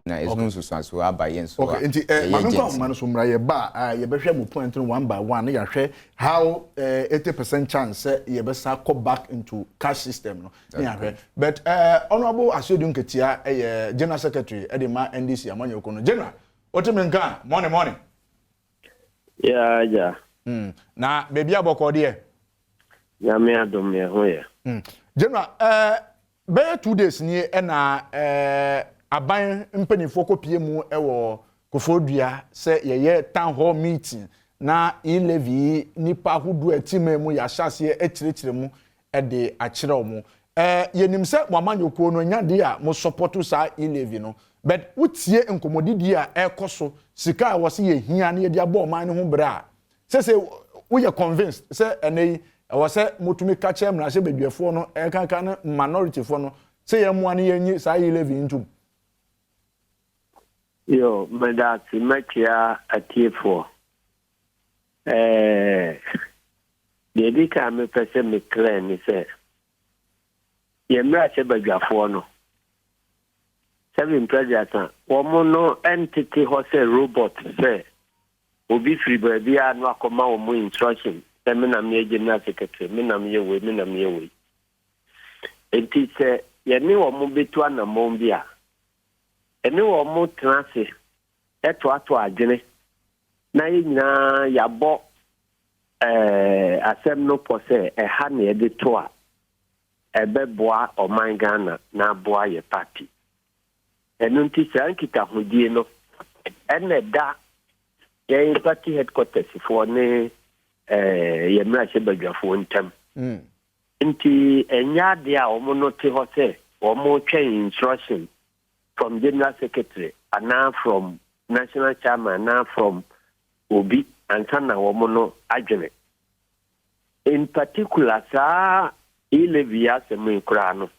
na ezu so abaye nso okay nti manko man so mra ye ba ye behwe mu point no one by one ya hwe how 80% chance ye be sa go back into cash system no ya hwe but honorable Asodun Ketia general secretary edema NDC amanyoko no general otimenka morning yeah na baby aboko de ya me Adom me ho ya general be 2 days ni na aban mpanifo kopie mu ewo Kofodua se yeye town hall meeting na E-LEVY nipa hudu etime mu ya hyase ekirikire mu de akire mu yenim se mwamanyoko no nyade a mo support sa E-LEVY no but wutie nkomodidi a ekoso sika a wose ye hia na ye dia bo man ho bra se we are convinced se enei wose motumi ka chem na se beduefo no kankan na minority fo no se ye mu an ye nyi sa E-LEVY ntum yo medati makia atiefo dedika me pese me clear ni se ye mra se badwafo no seven president wo no entity ho se robot se obi free baby anu akoma wo mu instruction se me na me general secretary me na me we enti se ye ni wo mu betu anamon bia ene wo mo transe eto ato agene na yina yabo asem no pose ha na de to a ebeboa oman Ghana na boa ye party enu nti san kita hodie no ene da ye party headquarters for ne ye mra se badwafo ntam nti enya de a omo no te ho se omo twen instruction from general secretary and now from national chairman now from Obi and Sana Womono Ajene. In particular, sa E-LEVY asemu krano.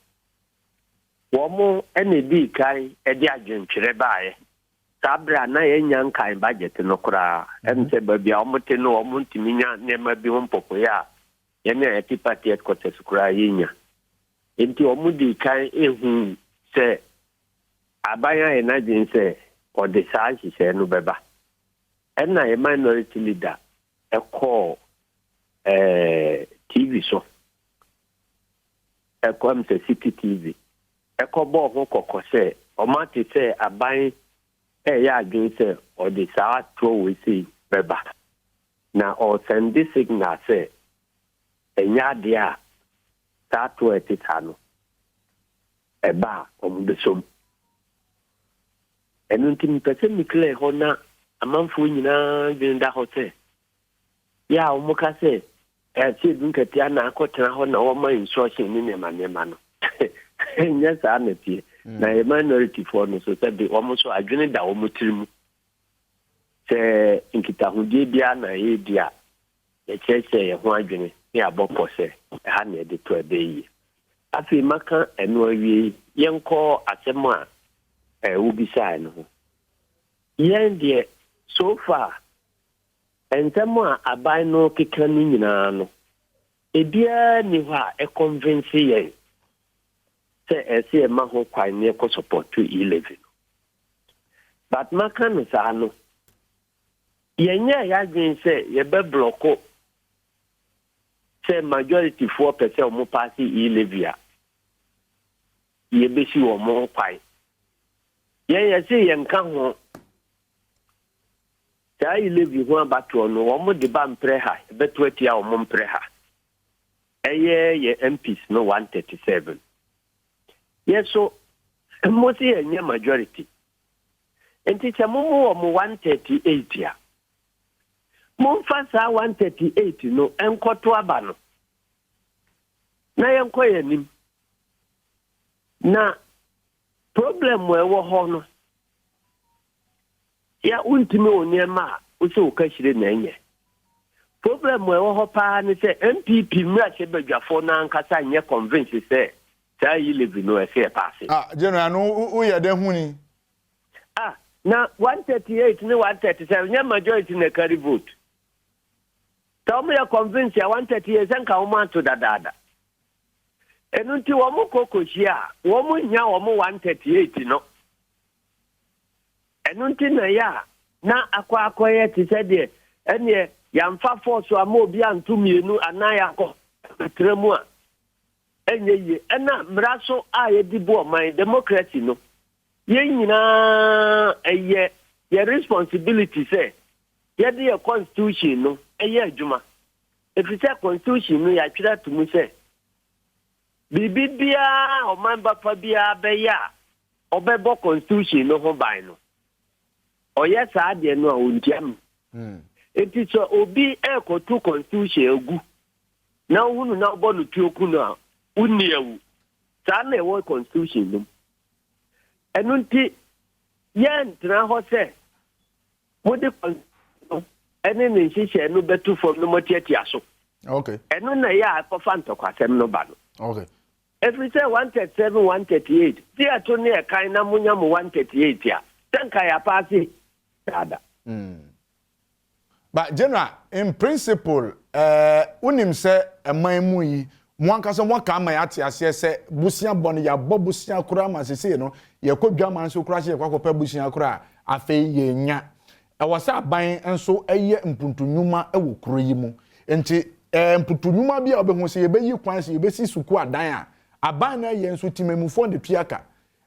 Womo NED kai edi ajen chirebae. Sabra na yenyan kai budget no kra. Emse baby omote no omunti minya nema bi hompopo ya. Yene eti party headquarters kra yinya. Enti omudi kai ehu se abaya imagine say or the size say no beba and na a minority leader a call TV so a come to city TV a call bo ko say o ma ti say aban ya again say or the size throw we see beba na or send this signal say enya dia start to etano eba ombesom enu ntimi pese mi clear ho na amanfo nyina genda hotel ya umuka se ti dunketia na akotena ho na wo ma instruction ni nema no nya sa na tie na minority for no so say wo mo so adwene da wo motirimu se nkita hodie bia na ye dia ye cheche ye ho adwene ni abopo se ha na de to ebe yi afi maka enu awie yenko asemu a ubisa no yende so far entamo abai no keka ni nyina no ebia ni ha e convince ye se ese ma ho kwan ne ko support to E-LEVY but maka no sa no yenya ya gin se ye be blocko se majority 4% o mo party E-LEVY a ye be si o mo kwan ye say yenka ho ta E-LEVY ho abato no wo mo de ba mpre ha beto atia wo mo mpre ha ye MPs no 137 so mo si yenye majority enti chamo mo 138 ya mo fa sa 138 no enkoto aba no na yenko yanim na problem we wo ho no ya untimi oniema uso ukashire na enye problem we wo ho pa ni se MPP mra che badwafo na nkasa nye convince se ta E-LEVY no e se pass general no u ye de huni na 138 ni 137 nya majority na carry vote ta mo ya convince ya 138 senka wo ma to dadada enu nti wo mo kokohia wo mo nya wo mo 138 no nti na ya na akwa ti se de ene yamfa force ama obi antumienu anaya akọ tremu a enye ye na mraso a ye di bo man democracy no ye nyina eye ye responsibility say ye the constitution no eye adwuma if you say constitution no ya twira to mu say bibibia o man ba pa bia be ya obebo constitution no ho ban no oye sa de no a ontiam enti so obi ekotu constitution egu na hunu na bolu tuoku no unniewu sa na ewo constitution no enu nti yen tra ho se mode ene ne nhihye no betu fom no motiatia so okay enu na ya akofa ntokwasem no ba no okay every say 137 138 ti ato ne e kan na munya mo 138 ya tanka ya pass ada but general in principle unim se eman mu yi mwankasa mwaka ma ya ate ase se busia bone ya bo busia kura ma sese no ye kodwa man so kura se ye kwakopa busia kura afei ye nya e wasa aban enso eye mpuntunwuma e wo kuro yi mu enti mpuntunwuma bia obehu se ye beyi kwan se ye besi suku adan a aban na ye enso timemufo de tuaka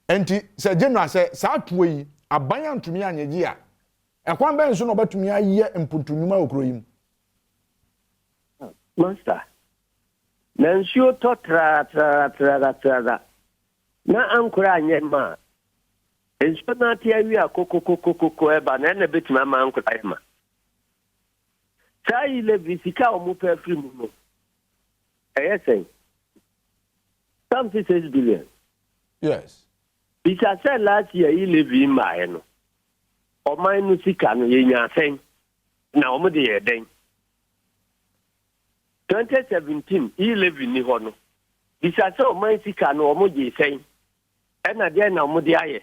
enti se general se sa tuo yi aban antumi anyegi a ekwan ben so no batumi aye mpuntunwuma wo kuro yi mu master na nsuo to tra na ankura anyema nsuo na tia wi akokokokoko eba na na betima ma ankura yema sai E-LEVY sika o mu pe free mu no ayesen 6 billion yes bisa say last year E-LEVY ma no o man no sika no ye nya sen na o mu de ye den 2017 E-LEVY ni ho no bisa say o man sika no o mu je sen e na de na o mu de aye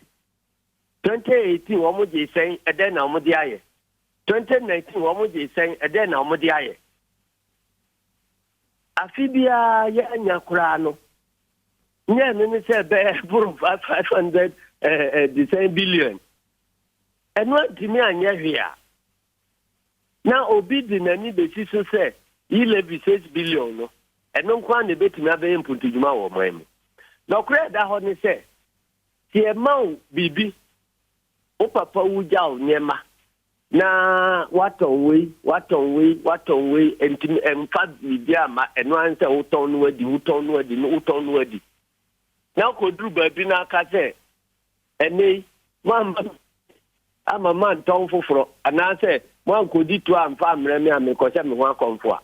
2018 o mu je sen e de na o mu de aye 2019 o mu je sen e de na o mu de aye afibia ya nya kura no nya me say be buru 500 billion eno antimi anya hwea na obi di nani be si so say E-LEVY 6 billion no eno nkwa na betimi abe mputujuma wo man no kura da ho ni say tie maw bibi o papa wuja nyema na waton we entimi emfa bibi ama eno anse wuton no wadi na ko duru ba bi na aka say ene ama man ton foforo ana say mo ko di to amfa amre me ameko se me ho akonfo a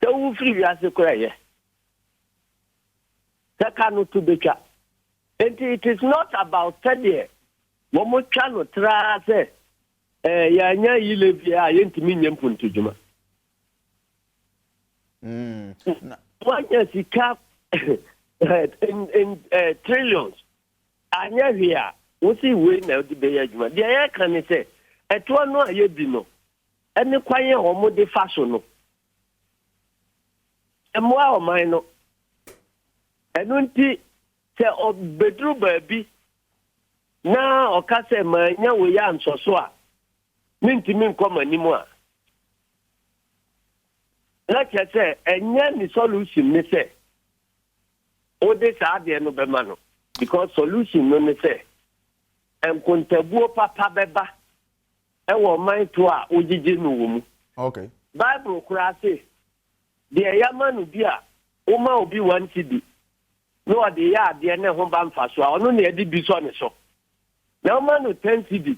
te wu free wi ase kora ye saka no to betwa and it is not about study mo mo twa no tra say ya nya E-LEVY a yentimi nyempuntu juma wanya sika in trillions anya hia wo si we na di be ya juma dia ya kan say eto no aye bi no ene kwaye ho mo de faso no emwa o man no enu nti se obedru baabi na okase ma nya wo ya nsoso a mintimi nkomanimu a na kete enya ni solution ni se o de sa de no be ma no because solution no ni se enkontabuo papa beba e wo man to a ojije no wo mu okay bible kura se de ya manu bi a o ma obi wan cedi no de ya de ne ho ba mfa so a ono ne edi bi so ne so na o manu 10 cedi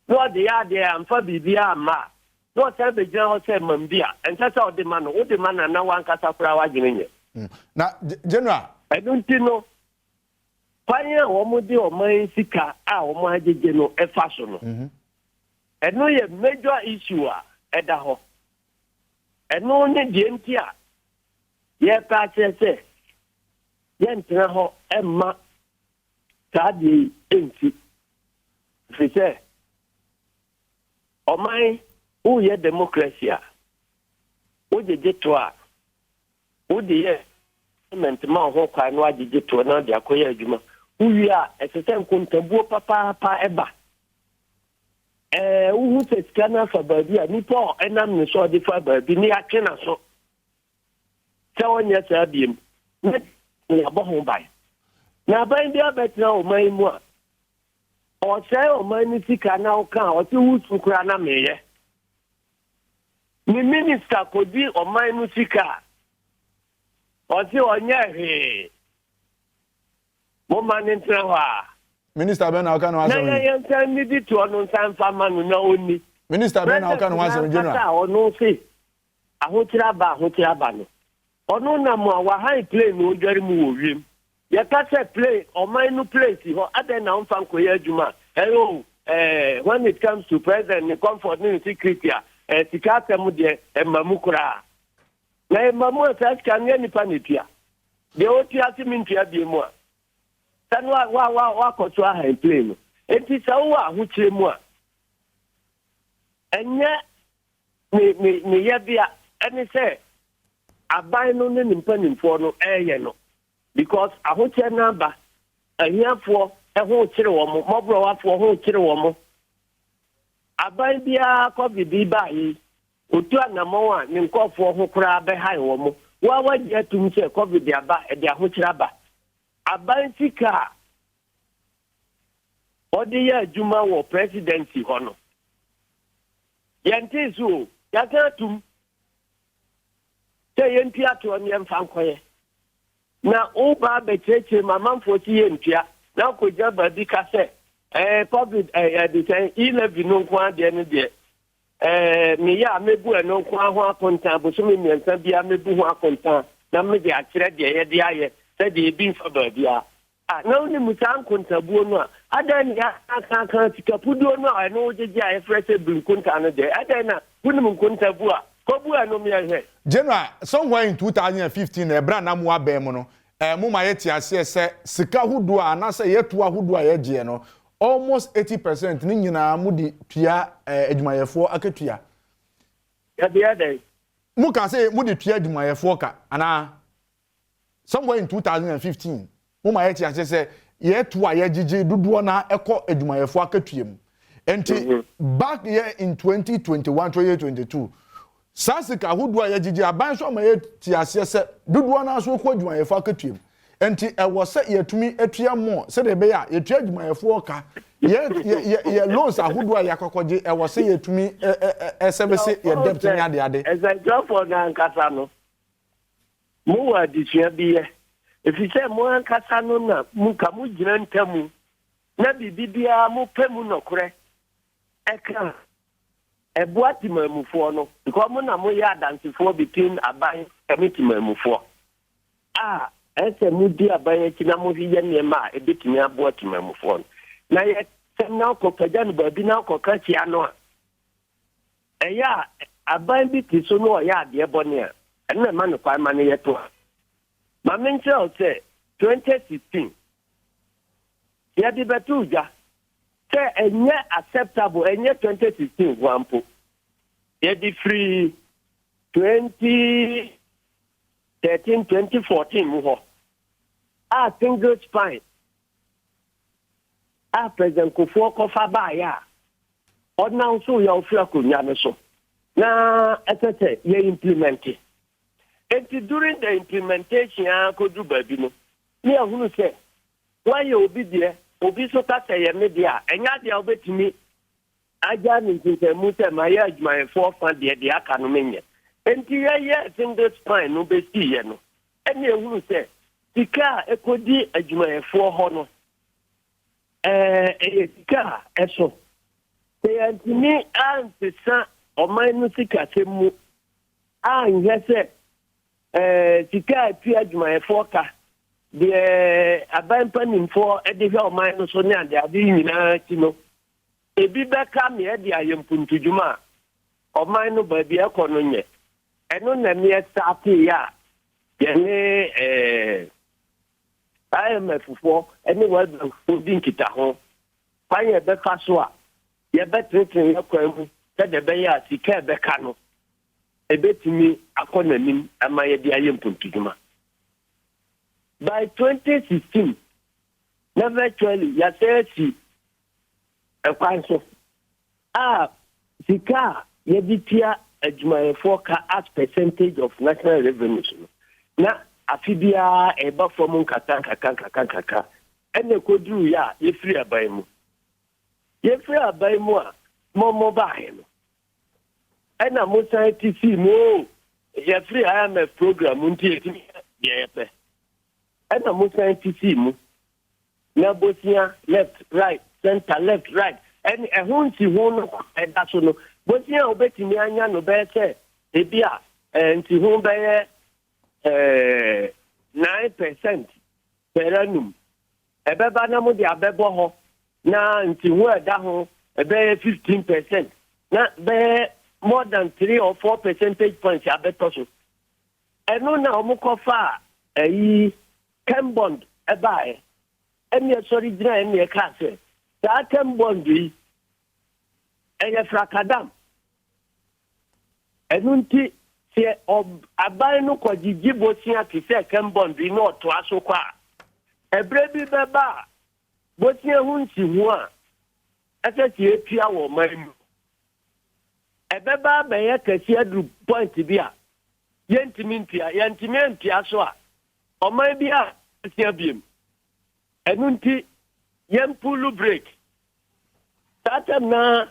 no de ya de amfa bibia ama no ta be gina ho se mambia enta sa o de manu na wan kasa kura wa gine na general I don't know panya wo mo de o man sika a o mo ajeje no e fa so no eno ye major issue a eda ho eno ne die nti a ye pa chese ye ntra ho emma ta di enti fise o man o ye democracy a o jeje to a o de ye ma ho kwa no ajeje to na de akoya adwuma uwi a esese nkontabuo papa eba who says Ghana for baby, and Nipo, and I'm the sort of baby, near Kena so. So on your Serbian, not home by. Now, by the other, no, my more. Or say, oh, my Missika now count, or 2 weeks to Krana Mayor. The minister could be on my Musika. Or say, on your woman in Trawa. Minister Ben Alcan was needed to understand farmer no only. Minister Ben Alcan was in general. Or no say, a hotel or no number, high play no very move. You can't play or minor place, or other now from Koyajuma. Hello, when it comes to president, the comfort in security, Tikata Mudia and Mamukura. Now, Mamu says, can any panitia? The OTS mean to be more. Then what could I play? It is our which more. And yet, me yabia, and say, I buy no name penny for no air, because I want your number, a year for a whole children, more up for a whole children. I buy the coffee be by Utua Namoa, and call for who crab behind woman. What would you to say coffee their back at their hotel? I buy the car. Or the year Juma or presidency honor. Yantisu, Yakatum. Say Yantia to a young fanquay. Now, Oba Betche, my mom for Yantia, now could jump a big cassette. Public E-LEVY no one the end there. Me ya mebu no kwa konta, but so me and Sabia mebu konta. Now maybe I said the idea said the being for Badia. Now the Musan Contabuno. I then can't Capudo. No, I know the Jay fresh blue conta there. I then Punum Contabua. Cobua no me. General, somewhere in 2015, a brand Namwa Bemono, Muma Etia says, Sika Hudua, and I say yet to a Hudua Egiano, almost 80%, Nina Mudi Tia Edmaye4 Aketia. The other Muka say Mudi Tia Edmaye4, and somewhere in 2015, Muma Etia says, yet to a Yegi Duduana Echo Edmaye4 Aketium. And back here in 2021, 2022. Sansika hudua ya jiji abanso ma yeti asese duduo na so ko adwuma yefo akatwem enti e wo se yetumi atua mo se de be ya yetua adwuma yefo ka ye loans ahudua ya kokoje e wo se yetumi SMS ye debt ni ade as I drop for na nkasa no mu wa disua biye if you say mo nkasa no na mu ka mu gina ntamu na bibia mu pemu no kore eka Ebuati mamufo no because mo na mo ya dancefo between aban committee mamufo ese mu di aban eki na mo hiye niema ebetimi abuati mamufo na ye na ko paja no babi na ko ka chia no eya aban bi ti so no ya de bone a na ma no kwa ma ne yeto ma menche o se 2016 ya di betuja enye acceptable enye 2016 wampo yedi free 2013 2014 muho single spine president Kufuor kofa ba ya ona so ya ofia konya me so na etete ye implement it during the implementation akodu babi no me ahunu se why you obi there obi so ka say media enya dia obetimi aja ni ntemu se maye adwuma for fan de aka no menye enti ye single spine no be see ye no eni ehuru se sika ekodi adwuma for ho no sika eso se antimi antisa o manu sika temu anye se sika atu adwuma for ka the aban panin for edihwe oman no so ne ade ade nyina ti no ebi beka me ade ayempuntujuma oman no ba bi ekono nye eno na me start ya ye IMF for any word holding kita ho kwanye be fa so a ye betretin yakwamu te de be ya sika beka no ebetimi akonanim ama ye de ayempuntujuma. By 2016, never actually, you say, a council. sika yeditia adwumayefo ka as percentage of national revenue na afibia eba from kaka ene koduru ya yefiri aban mu a momo bae no ena mo scientist mo yefiri IMF program nti yepe ena mo scientist mu na bosia left right center left right and ehunti hu no eda so no bosia obetimi anya no be se ebia nti hu be 9% per annum ebeba na mo de abebo ho na nti hu eda ho ebe 15% na be more than 3 or 4 percentage points abeto so eno na omukofa chem bond ebae ene sorry dina ene ka se that chem bond yi eye frakadam enunti se aban no kwagigi bosia ti se chem bond yi no to aso kwa ebre bi beba bosia hunti hu a ese ti epia wo man ebeba be ye kesi adu point bi a yentimi mpia so a oman bi a sia biem enunti yempulu break that na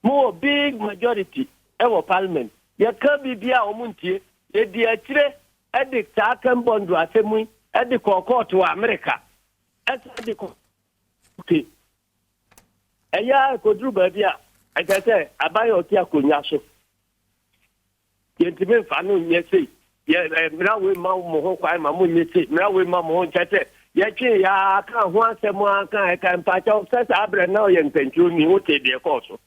more big majority ewo parliament ye ka bibia omuntie ye di akire edik ta kan bondo asemu edik court wa America edik okay eya kodru ba bia akase abayo ti akonya so yentime fa no nyese ye mrawe ma mo ho kwa ma mo nyese mrawe ma mo ho chete ye twe ya ka ho asemu aka e kan pa cha sesa abre na ye ntenchu ni wo te de ko so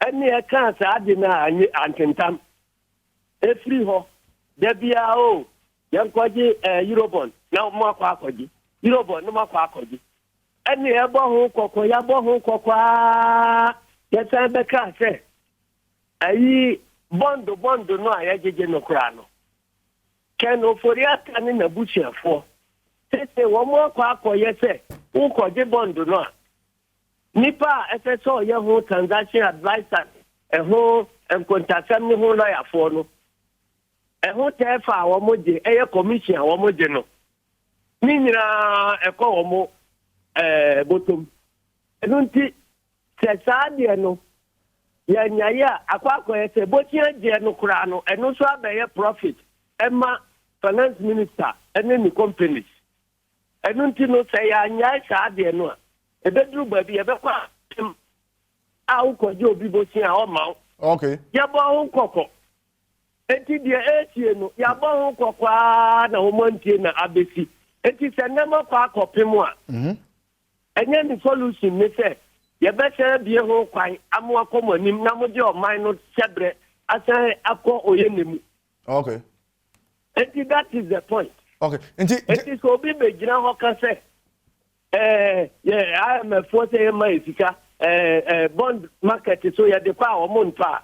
eni e kan sa ade na antentam e free ho de bia o ye nkwaji Eurobond na mo akwa akwaji Eurobond no makwa akwaji eni e bo ho kokko ya bo ho kokwa ye san be ka se ayi bondo no ayajeje no kura no ken oforia tani na buchiafo tete wo mo kwa akoye se ukoje bondo no nipa SSO ye ho transaction advisor ho enkontasam ni ho lawyer for no ho tefa wo moje eye commission wo moje no ni nyina eko wo mo bottom enunti se saade no ya nyaya akwakọ ese botia je no kura no eno so abeye profit ema finance minister ene ni companies enunti no se ya nyaya saade no ebedru babi ebekwa a ukoje obi botia o ma okay ya bo ho kokọ enti die etie no ya bo ho kokwa na ho montie na abesi enti se nema kwa akopem a enye ni solution ni se ye better be ho kwan amwa komonim na mo de o man no sebre asan akọ oyenemu okay and that is the point okay it is so be gina ho ka se I am a force my sika bond market so ye de kwa o monpa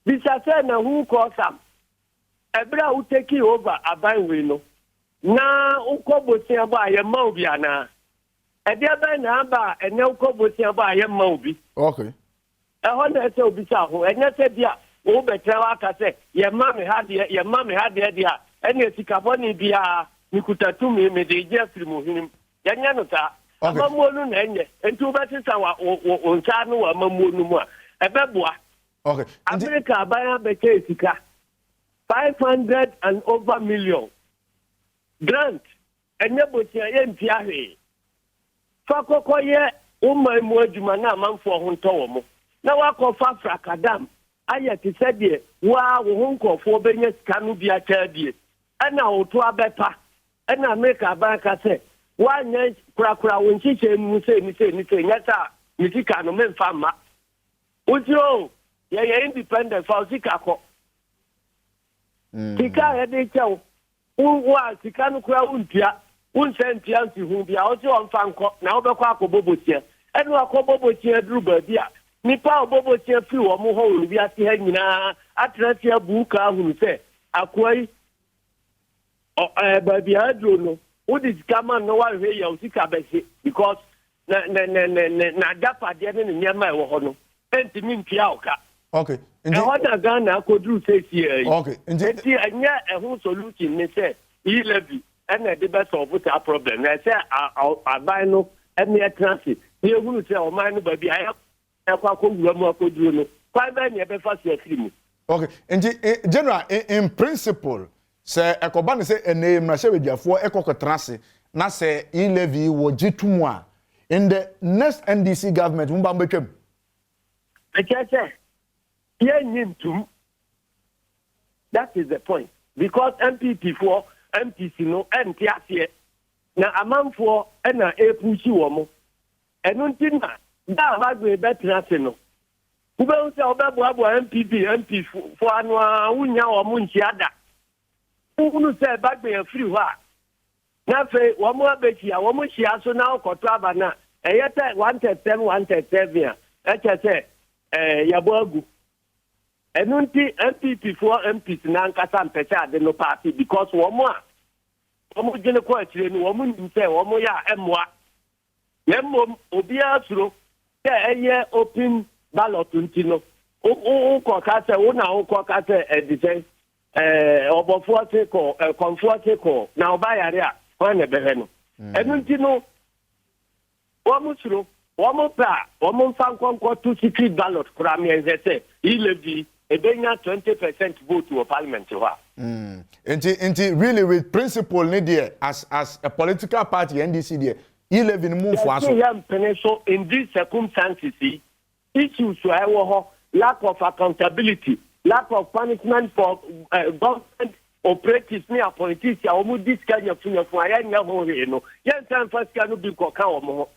this say na who call some ebra who take over aban we no na ukobosia ba ye ma obi ana Edia ben na ba ene ukobosia ba ye ma obi okay ho na se obi sa ho enya se bia wo betra wa ka se ye ma me ha de dia ene sikafo ni bia nikutatu me de je afiri mu hinim yenya no ta amamuonu na enye entu betisa wa onsa no wa amamuonu mu a ebeboa okay America baya beke sika 500 and over million grant enye botia ye mpia he fakoko ye umma mu adwuma na amanfo ho ntowo mo na wakofa frakadam aya ti sede wa wo ho nkofo benye sika no bia chaadie ana oto abepa ana America banka se wa nya kura wonchiche mu se ni nyata ni sika no memfa ma ujio ye independent for sika ko sika ye de chew wa sika no kura untia unsentia nsi hu bia o se on fa nko na obekọ akobobotia enu akobobotia duru ba bia nipa obobotia fi wo mo ho ru bia se ha nyina atratia buka ahunu se akwai ba bia duro no udi kama no wa hwe ya usika bese because na dapa de ne nyama e wo ho no entimi mpia oka okay nti e ho na Ghana kodru sesi okay nti anya e ho solution ne say E-levy and the best of what our problem. I say I buy no and the transit. Here who say o man baby I have ko mo ko duro no. Why be na be fast you. Okay, and general in principle say ekoba say enem na hwediafo ekokotrase na say E-levy wo gitumu a in the next NDC government mba mbetwam. I say that is the point because MPP for MPC no NTAC na amanfo na epushi wo mo enu ntina da bagbe betrase no ube unse obebo MPP for anu awunya wo mo nchiada unu se bagbe free ho a na fe wo mo abechia wo mo hia so na okoto aba na eyete 137 a eche yabo agu enu nti MPP for MPC na nkasa mpese ade no party because womo gene ko atire ni womo nimse womo ya emwa yemmo obi asuro eye open ballot ntino ko ka se wo na ko ka se edise obofo te ko comfort ko na oba yare a ko na behe no enu ntino womo suro womo pa womo fan konko to secret ballot kura mi enzete E-levy ebenya 20% vote to parliament wa Inti really with principle ni there as a political party NDC there E-levy move for us so in these circumstances issues lack of accountability, lack of punishment for government operatives ni appointees ya omu discard ya for ya nya ho re no yen san first can be ko ka omo.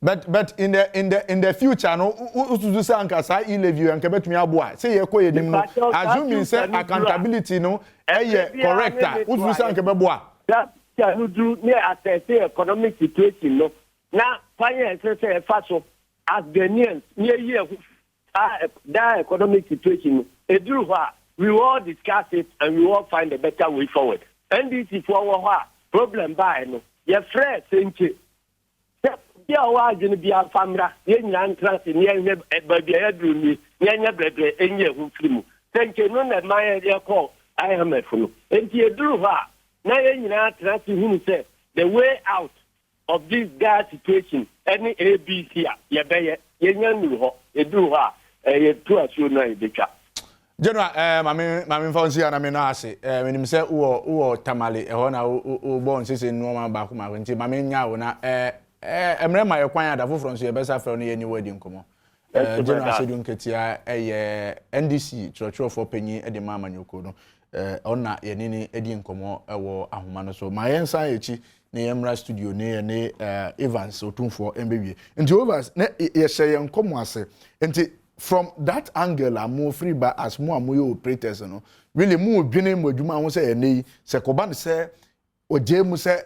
But in the future no usuzu say anka sa E-levy anka betumi aboa say ye ko yedim no assuming say accountability no correct usuzu say anka beboa that can do near assess economic situation no na finance say faso as Ghanaians near year that economic situation eduru ha we all discuss it and we all find a better way forward NDC for problem by no your friend senche ya wa jini bia famra ye nyina ntrase ne ye baby eduru ni ye brebe enye hu firimu senche no na man ye call I am a fool enti eduru ha na ye nyina trase hu say the way out of this guy situation any ABC ye be ye nyanu ho eduru ha ye tu asu na ebetwa General mami fonsi ana me na ase menim se wo tamale ho na wo bon sese no ma ba ko ma nti mami nya wo na emre ma ye kwan ada foforo nso ye besa fra no ye ni wadi nkomo General Sedun Ketia NDC trotro for penyi e de mama nyoko no ona ye ni edi nkomo wo ahoma no so ma ye nsan echi ne yemra studio ne Evans otumfo embewie nti overs ne ye hye nkomo ase nti from that angle am free by as more amoyo operators no really mu odwene mu adwuma ho say enei se koba ne se oje mu se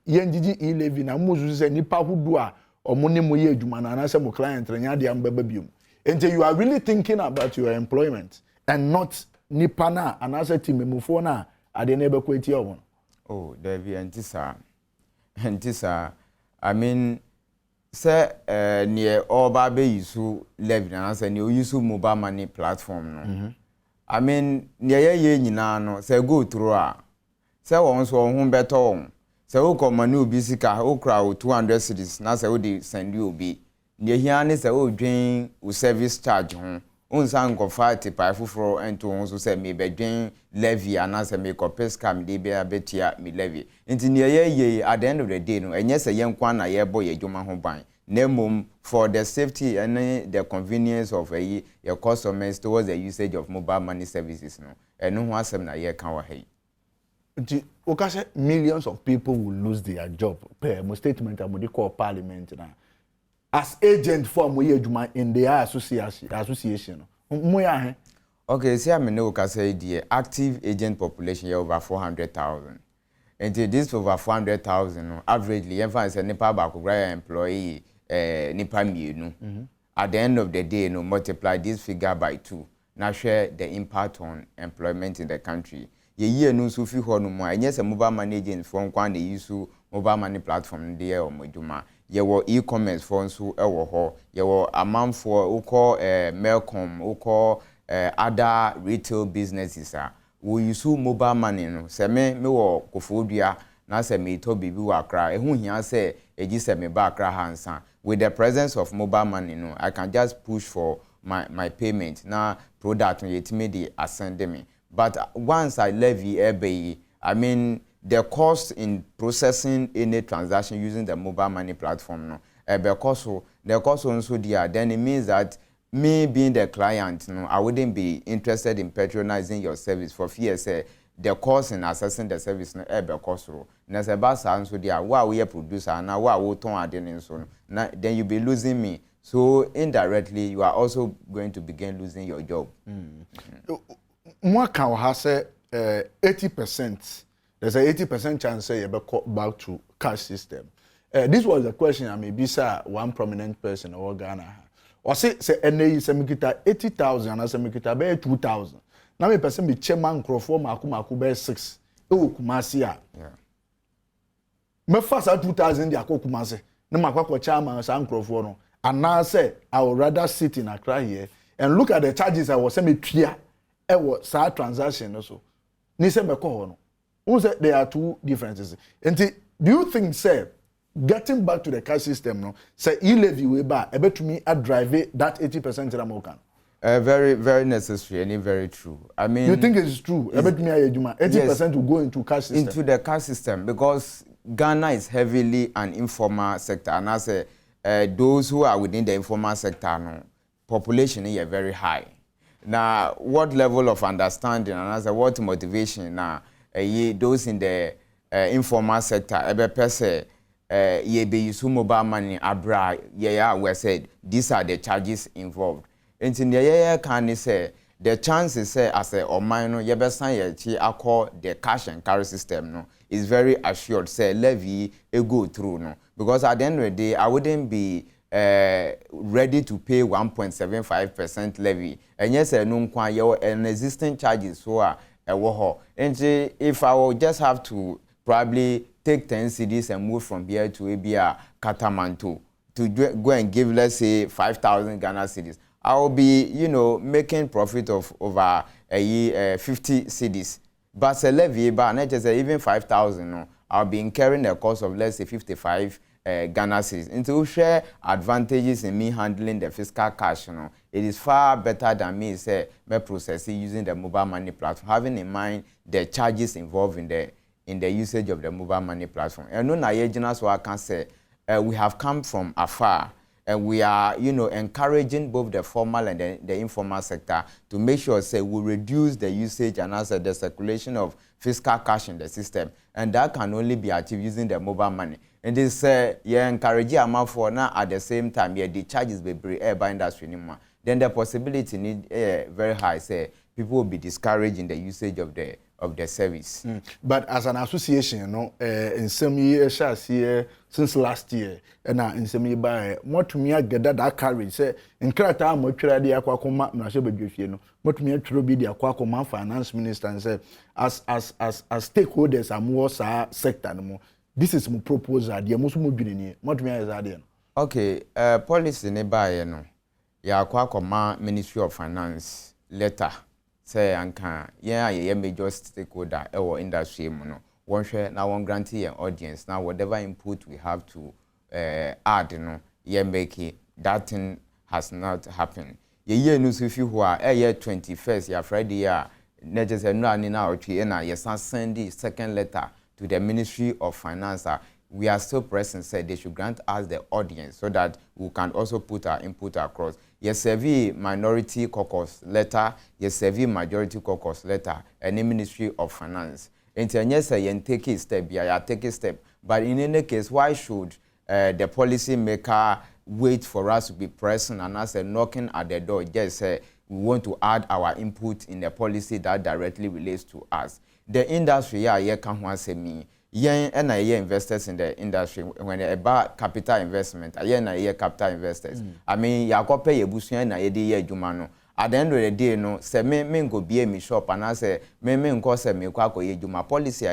yenjiji E-levy na mu zuzu se nipa hudu a omo ne mo ye adwuma na na se mo client renya de am baba biom ente you are really thinking about your employment and not nipa na anasa team memufo na ade na be kweti omo. Oh David antisa I mean say near oba be use levy na say ne use mobile money platform no I mean near ye nyina no say go through a say won so ho beto won say wo ko mani obi sika wo kra 200 cedis na say wo dey send you obi near hia ne say wo dwen wo service charge ho unsan go fight pa fufuro ento ho so say me be dwen levy ana say me ko pesca me dey be abetia me levy nti near ye at the end of the day no enye say yenkwa na ye boy adwuma ho ban nemum for the safety and the convenience of your customers towards the usage of mobile money services no eno ho asem na ye kan wa hai nti okase millions of people will lose their job per mo statement amodi call parliament na as agent for mo ye adwuma in their association mo ya he okay see am no okase die active agent population over 400,000 and this over 400,000 no averagely even say nipa ba ko grant employee nipa mienu at the end of the day no multiply this figure by 2 na share the impact on employment in the country ye no so fi ho no mo enye se mobile money agent for nkwa na use mobile money platform dey o moduma yewo e-commerce for nso ewo ho yewo amanfo uko Melcom uko other retail businesses we use mobile money no se me wo Kofodua na se me to bibi wa kra ehu hia se eji se me ba kra hansa with the presence of mobile money no I can just push for my payment na product yet me dey ascend me but once I levy ebay I mean the cost in processing any transaction using the mobile money platform no because the cost also there then it means that me being the client no I wouldn't be interested in patronizing your service for fear say the cost in accessing the service no because na se ba sa nso there wa we producer na wa wo ton ade ne nso no then you be losing me so indirectly you are also going to begin losing your job. More can have say 80%. There's a 80% chance say you be back to cash system. This was a question I may be sir one prominent person or Ghana. Or say NA say me kita 80,000 and say me kita be 2,000. Now me person be chairman Crawford maku be 6. E wo Kumasi a. Yeah. Me fast 2,000 dia ko Kumasi. Na makwa chairman san Crawford no. And now say I would rather sit in Accra here and look at the charges I was saying me clear. E was sa transaction also. Ni say me ko no. Who said there are two differences. And do you think say getting back to the cash system no say e-levy way back e betumi a drive that 80% American? Very very necessary and very true. I mean, you think it's true? E betumi a juma 80% yes, will go into cash system. Into the cash system because Ghana is heavily an informal sector and as those who are within the informal sector no population is very high. Now what level of understanding and as what motivation now those in the informal sector ebe pese ye be use mobile money abra we said these are the charges involved and in the can say the chances say as a or minor ye be san ye chi akọ the cash and carry system no is very assured say levy e go through no because at the end of the day I wouldn't be ready to pay 1.75% levy and yes no kwa ye an existing charges so and if I will just have to probably take 10 cedis and move from here to Abia Katamanto to go and give, let's say, 5,000 Ghana cedis, I will be, making profit of over 50 cedis. But say levy, but not just even 5,000, no, I'll be incurring the cost of, let's say, 55 Ghana cedis. And to share advantages in me handling the fiscal cash, it is far better than me say me processing using the mobile money platform, having in mind the charges involved in the usage of the mobile money platform. And no na so I can say we have come from afar and we are encouraging both the formal and the informal sector to make sure say we reduce the usage and also the circulation of fiscal cash in the system, and that can only be achieved using the mobile money. And this encourage amount for now at the same time the charges be by industry anymore. Then the possibility need very high say people will be discouraged in the usage of the service. But as an association, in some years, since last year, and in some years, by what to me I get that carry say in Krata, much ready aquacoma, Nashabino, what to me to be the aquacoma finance minister and say as stakeholders are more sector no more. This is my proposal. The most moving what me is adding. Okay, policy nearby, ya kwa Ministry of Finance letter say anka ye major stakeholder our industry one share now one grantee an audience now whatever input we have to add ye make it that thing has not happened ye no so fi ho a year 21st ya Friday ya na just no ani na otwe na ye send the second letter to the Ministry of Finance. We are still pressing said they should grant us the audience so that we can also put our input across. Yes, serve minority caucus letter, yes, serve majority caucus letter, and the Ministry of Finance. And yes, I take a step, yeah, take a step. But in any case, why should the policy maker wait for us to be present and us knocking at the door? Just say we want to add our input in the policy that directly relates to us. The industry, yeah, can't say me. Yen and I investors in the industry when about capital investment, I capital investors. I mean, ya go pay a busuan na ye de jumano. At the end of the day, no, say me go be a shop and I say me go say me kwa ko ye juma policy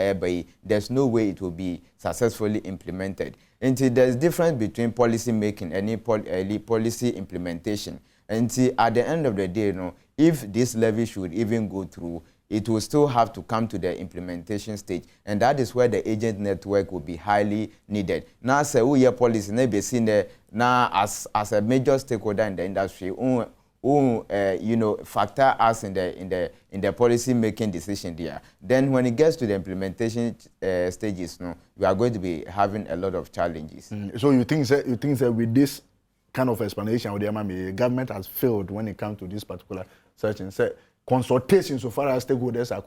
there's no way it will be successfully implemented. And there's difference between policy making and policy implementation. And at the end of the day, if this levy should even go through, it will still have to come to the implementation stage. And that is where the agent network will be highly needed. Now, say, we policy, maybe seen there now as a major stakeholder in the industry, factor us in the policy making decision there. Then when it gets to the implementation stages, we are going to be having a lot of challenges. So you think that with this kind of explanation, the government has failed when it comes to this particular searching. Say consultation so far as stakeholders are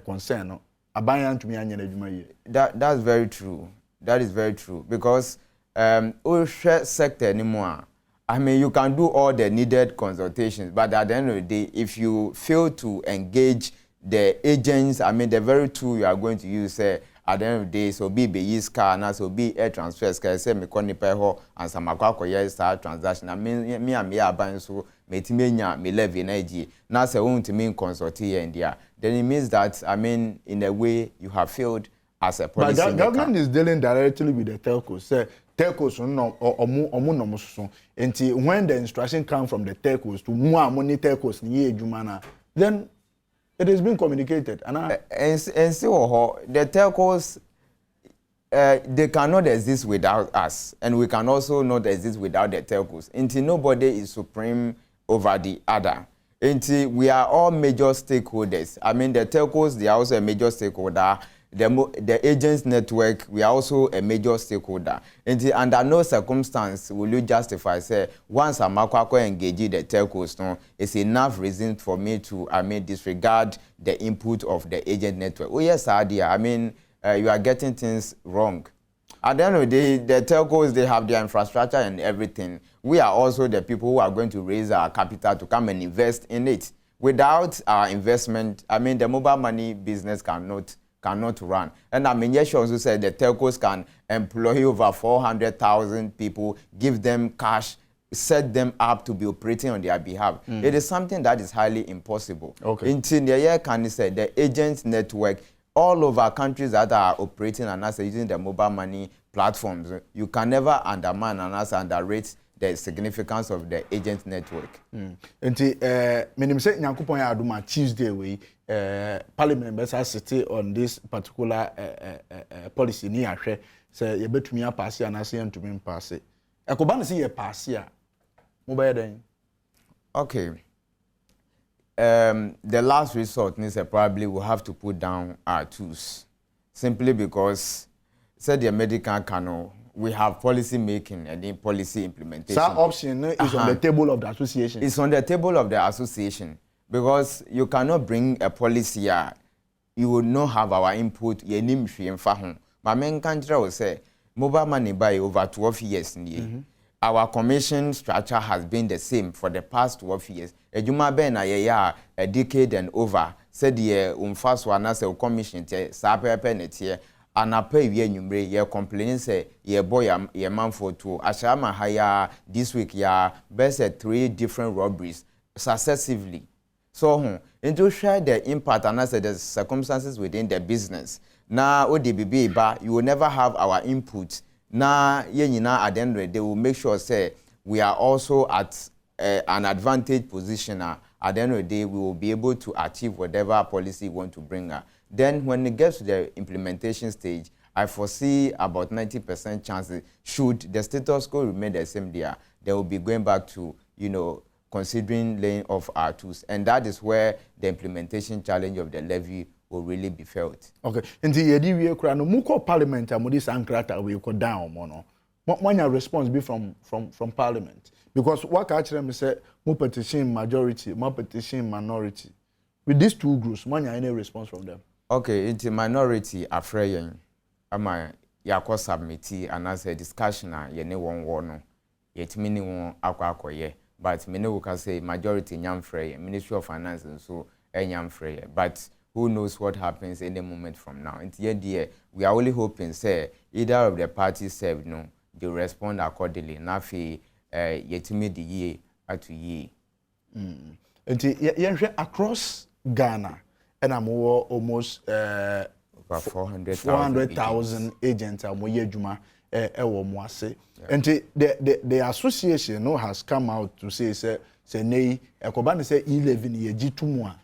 concerned. That's very true. That is very true because sector anymore. I mean, you can do all the needed consultations, but at the end of the day, if you fail to engage the agents, I mean, the very tool you are going to use, at the end of the day, so be use car, and so be air transfers, say me koni peho and some start transaction. I mean, me buying so me levy energy. Now say won't mean consult here and there. Then it means that I mean, in a way, you have failed as a policy. But government is dealing directly with the telcos. Say telcos no until when the instruction come from the telcos to more money telcos ni ejumana, then it has been communicated. And so the telcos they cannot exist without us, and we can also not exist without the telcos. Until nobody is supreme over the other. Until we are all major stakeholders. I mean, the telcos, they are also a major stakeholder. The agents network, we are also a major stakeholder. And under no circumstance will you justify, say, once I'm engaging the telcos, it's enough reason for me to, disregard the input of the agent network. Oh, yes, idea. I mean, you are getting things wrong. At the end of the day, the telcos, they have their infrastructure and everything. We are also the people who are going to raise our capital to come and invest in it. Without our investment, I mean, the mobile money business cannot run. And I mean, yes, she also said the telcos can employ over 400,000 people, give them cash, set them up to be operating on their behalf. It is something that is highly impossible. Okay. In the year, can you say the agents network, all over countries that are operating and as using the mobile money platforms, you can never undermine and as underrate the significance of the agent network. Nti menim say Nyankopon ya Adom Tuesday we parliament members are sitting on this particular policy ni ahwe say ye betumi apass ya na say ntumi pass. Ekoba na say ye pass ya mo ba den. Okay. The last resort means probably we'll have to put down our tools simply because said the medical canal we have policy making and then policy implementation. That option is on the table of the association. It's on the table of the association because you cannot bring a policy here. You will not have our input. My main country will say mobile money by over 12 years. Our commission structure has been the same for the past 12 years. Ejuma ben a decade and over. Said the first one as a commission sape Anape ye numre ye complaining say ye boy ye man for two. Ashama haya this week ya best 3 different robberies successively. So into share the impact and as the circumstances within the business. Now ODBB ba you will never have our input. Now ye at the end of the day will make sure say we are also at an advantage position. At the end of the day we will be able to achieve whatever policy we want to bring. Then when it gets to the implementation stage, I foresee about 90% chances should the status quo remain the same there, they will be going back to, considering laying off our tools. And that is where the implementation challenge of the levy will really be felt. Okay. And the muko parliament amudi sankrata we go down mono. When your response be from parliament? Because what actually me say more petition majority, more petition minority. With these two groups, when any response from them? Okay, into minority afraid ama yako submittee and as a discussion ye ne won no yet mini won akwakoye but many will can say majority nyam frey Ministry of Finance and so nyam frey but who knows what happens any moment from now. Into ye we are only hoping say either of the parties served no they respond accordingly nafi yetimi the ye atu ye. Into across Ghana and I'm almost over 400,000 agents are more juma ewo mo ase. And the association no has come out to say nei ekoba ne say E-levy ni yejitu mu a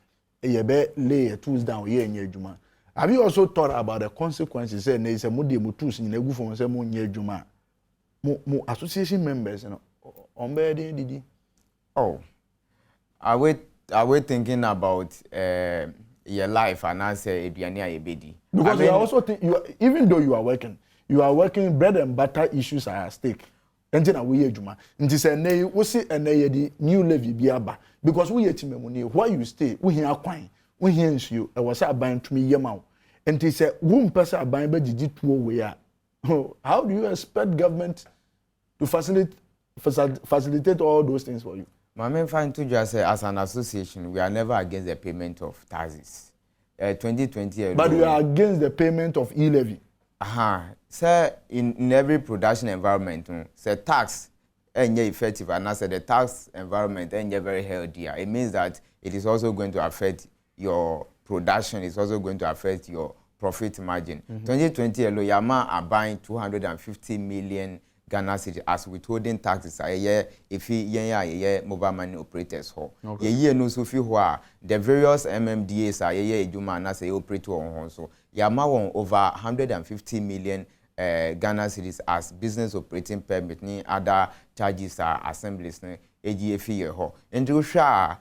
ye be lay tools down ye nya adwuma. Have you also thought about the consequences say nei say mo de mo tools ni egu fo say mo nya adwuma mo association members no on be didi. Oh, are we thinking about your life and answer eduane ayebedi? Because you also think even though you are working, bread and butter issues are at stake. Enti na we adwuma. Nti say nay we see enay the new levy bi aba because we yetimemuni where you stay, we here kwan, we here nsuo, e was aban tumi yema wo. Nti say wo mpesa aban be gigi tuo we a. How do you expect government to facilitate all those things for you? My main find to just say as an association, we are never against the payment of taxes. 2020. But you are against the payment of E-levy. Sir, in every production environment, say tax ain't effective, and I said the tax environment ain't very healthy. It means that it is also going to affect your production. It's also going to affect your profit margin. 2020, Yama are buying 250 million Ghana cedis as withholding taxes a year if ye mobile money operators ho. Ye no so fi ho the various MMDAs are ye ejuma na say operate on so. Yama won over 150 million Ghana cedis as business operating permit ni other charges are assemblies ni AGF ye ho. Into sha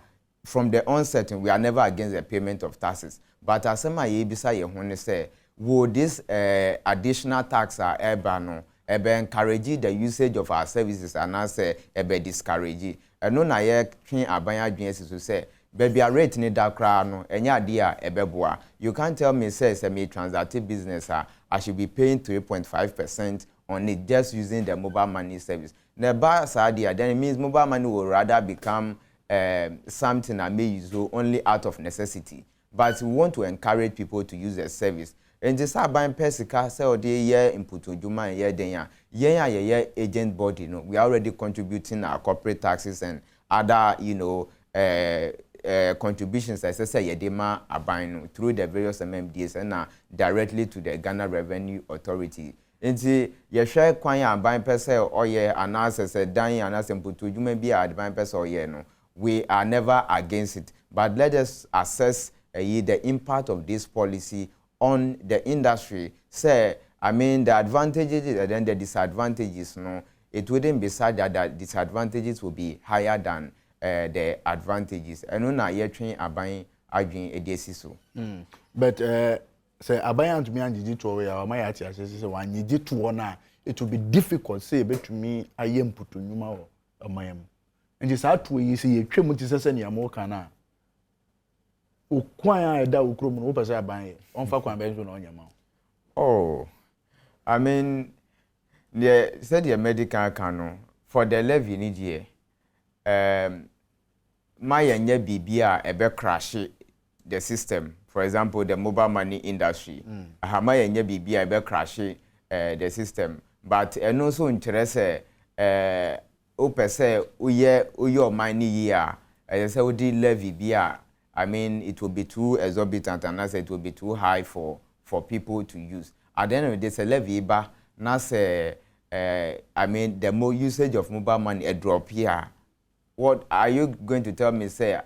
from the onset we are never against the payment of taxes. But as my ye bisa ye ho ne say would this additional tax are no ebe encourage the usage of our services and answer ebe discourage. No na ye twen aban adwen so say baby a rate ni da kra no enya ade a ebe boa. You can't tell me say me transactive business I should be paying 3.5% on it just using the mobile money service. The bar sadia then it means mobile money will rather become something I may use only out of necessity. But we want to encourage people to use the service. And this aban pesika say odi ye input ojuma ye den ya ye agent body no we are already contributing our corporate taxes and other contributions as I say ye dema aban no through the various MMDAs and directly to the Ghana Revenue Authority. Nti ye hwe kwan aban pese oye anase dan anase input ojuma bi aban pese oye no we are never against it, but let us assess the impact of this policy on the industry. Say, I mean, the advantages and then the disadvantages, no, it wouldn't be said that the disadvantages will be higher than the advantages. And no, na ye train abayin adwin edesi so. But say abayin to me and jiji we our my ati say one jiji to na it will be difficult say bet me ayem putu nyuma o amayem. And just how to you see ye twem ti say na mo kana. Ukwan eda ukrom no pese aban onfa kwan benzo no onyama. Oh, I mean, said the medical canon for the levy ni die my yenye bibia ebe crash the system. For example, the mobile money industry. My yenye bibia ebe crash the system. But eno so interest o pese uye money year say odi levy bia. I mean, it will be too exorbitant and I say it will be too high for people to use. At the end of the day, say levy ba na say I mean the more usage of mobile money a drop here. What are you going to tell me? Say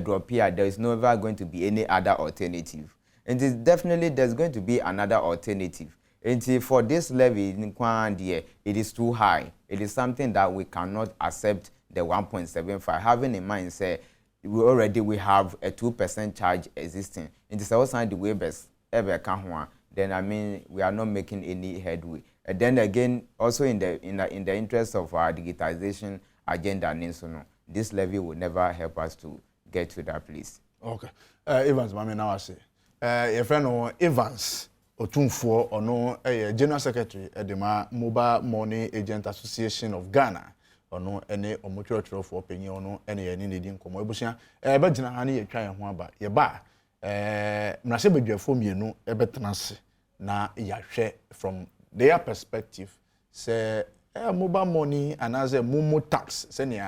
drop here. There is never going to be any other alternative. And it's definitely there's going to be another alternative. And for this levy in Kwandia, it is too high. It is something that we cannot accept the 1.75. Having in mind, say we have a 2% charge existing. In the also the way best ever can then I mean we are not making any headway. And then again, also in the interest of our digitization agenda, this levy will never help us to get to that place. Okay. Evans, mami now I say. Your friend Evans Otunfo ono General Secretary at the Mobile Money Agent Association of Ghana. Ono ene omotwetro for penye ono ene ye ni di nkomo ebusia be gina ha ne ye twan ho aba ye ba mrase bedwafo mienu ebetenase na ya hwe from their perspective say mobile money and as a momo tax se ne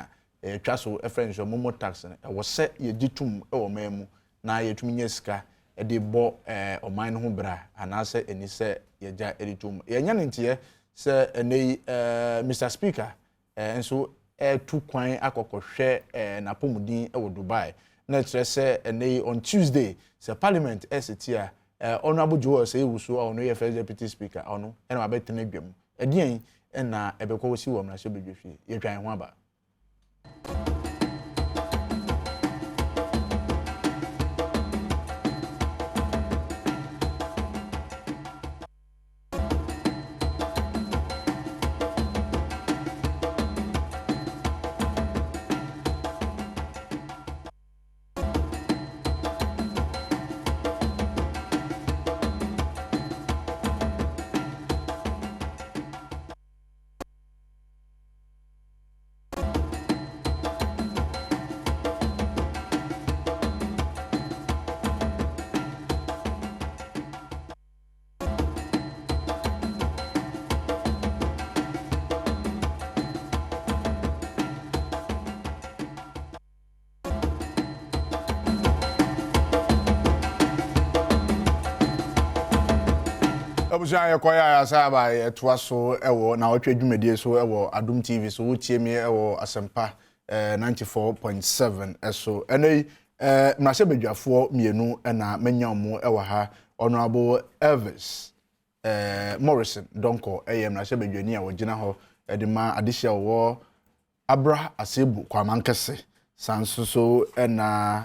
twa so friends momo tax ne wo se ye ditum e wo memu na ye tumi nyesika e de bo oman ho bra and as eni se ye ja editum ye nya ne ntie say Mr. Speaker enso tu kwan akọkọhwẹ n'apomudin e wo Dubai na kire say on Tuesday say parliament esetia honorable Joel say wusu ono ye first deputy speaker ono e na abetena dwam edian e na ebekọ wosi wo mra so bedwefie ye twan ho aba. Abuja yakoya ya saba etwa so ewo Nnawotwe dwumedie so ewo Adom TV so wotie me ewo Asempa 94.7 eso enei na se bedwafo mienu na manyam ewo ha Honorable Elvis Morrison donko eyem na se bedwani a wogina ho de ma adehia wo Abra Asebu kwamankese sanso so na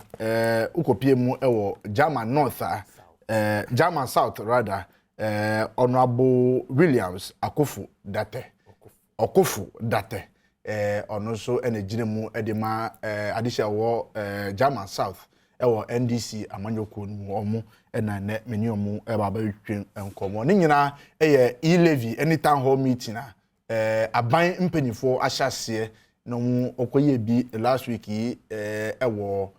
ukopie mu ewo German North German South rather Honorable Williams Akofu Date ono so enegine mu edema adisha wo German South ewo NDC amanyoko mu omo na ne meni omo ba twem enkomo ne nyina eye E-LEVY anytime hall meeting aban mpanifo ahyase no mu okoye bi last week ewo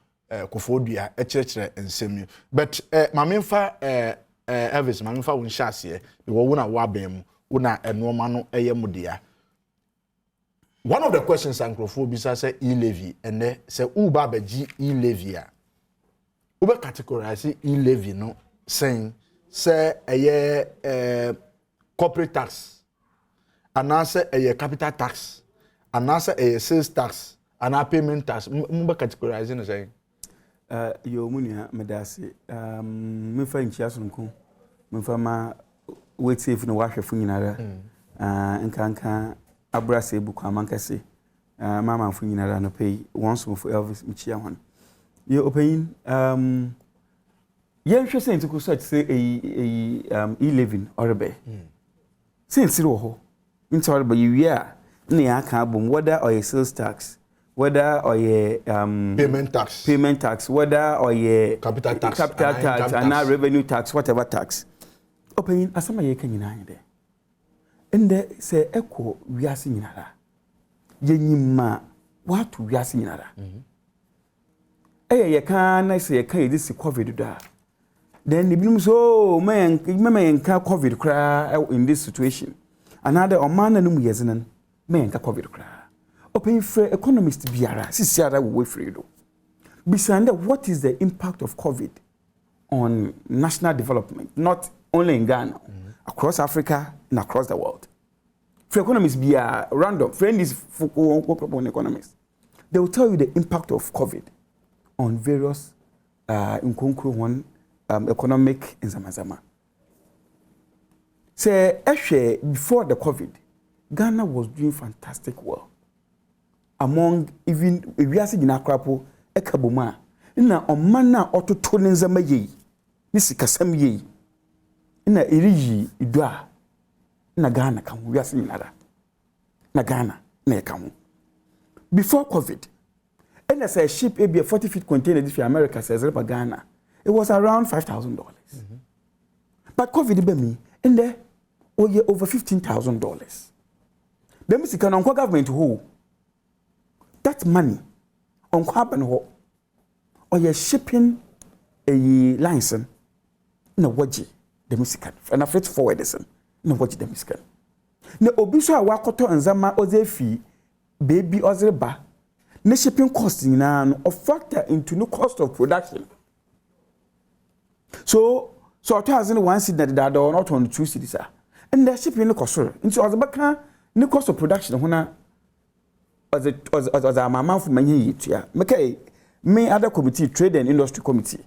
Kofodua ekyerekere ensemi but mamemfa Elvis mamfa won hyase be wo na wa ban mu una enoma no mudia. One of the questions Ankrofobisa say E-LEVY and say uba beji E-LEVY a uba categorize E-LEVY no saying say corporate tax and answer capital tax and answer sales tax and payment tax uba categorizing saying yo munia medasi me fa nchiaso nko me fa ma wait safe no wahwefu nyinara nkanka Abra Asebu kwamankese mama mfu nyinara no pay once more for Elvis mchia hon ye open ye hwe sent ko such say E-LEVY orebe since ro ho into orebe you year na ya ka abom whether or sales tax whether or payment tax whether or capital tax and revenue tax whatever tax open asama ye kan nyina ande ende se eko wiase nyinara yenyima watu wiase nyinara ye kan na se ye kan this COVID da then ibinum so men kan COVID kra in this situation another omana no mu yezenan men kan COVID kra open free economist biara sisiara we free do bisande what is the impact of COVID on national development not only in Ghana across Africa and across the world. For economists be random friend is for economists, they will tell you the impact of COVID on various economic in Zamazama. Say actually before the COVID, Ghana was doing fantastic well. Among even we are seeing akrapo ekabuma na omana ototo nzama yi ni sikasam yi na iriji idwa na Ghana kan we are seeing na Ghana na kan before COVID and as a ship a 40-feet container this for America says for Ghana it was around $5,000 but COVID be me and there over $15,000 then we see can government who that money on carbon ho or you're shipping a license na waji the musican and a freight forwarders na waji the musican na obiso a wakoto nzama ozefi baby ozreba na shipping cost na no factor into no cost of production so 2001 cedi that or not on 2 cedis and the shipping no cost. Into as baka no cost of production hona as a mama for many years. Me other committee, trade and industry committee.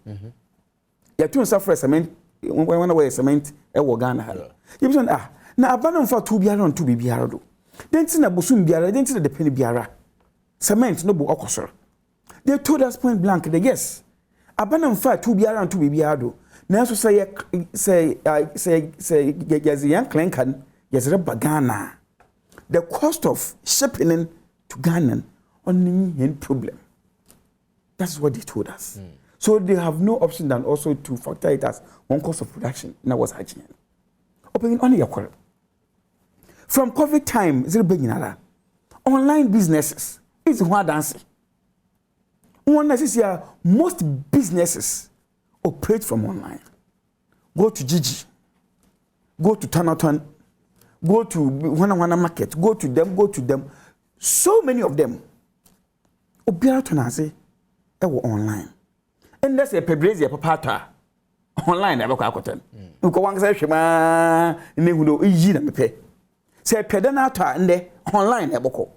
Ya tun suffer cement when away cement e wo Ghana ha. You say na abandon for 2 biara on 2 biara do. Den tin na bosum biara, den tin na depend biara. Cement no bo okosoro. They told us point blank that yes, abandon for 2 biara on 2 biara do. Na so say yes young clankan yes reba Ghana. The cost of shipping to Ghana only any problem. That's what they told us. So they have no option than also to factor it as one cost of production. And that was hygiene. Opening only your from COVID time, is online businesses is what dancing. One is here, most businesses operate from online. Go to Gigi, go to Nnawotwe, go to Wana Market, go to them. So many of them. Obiara tonase online. And that's a pebrezi papata online ebe kwa akoten nko wanza hwema ne hudo yi na mepe se pede na ato ande online eboko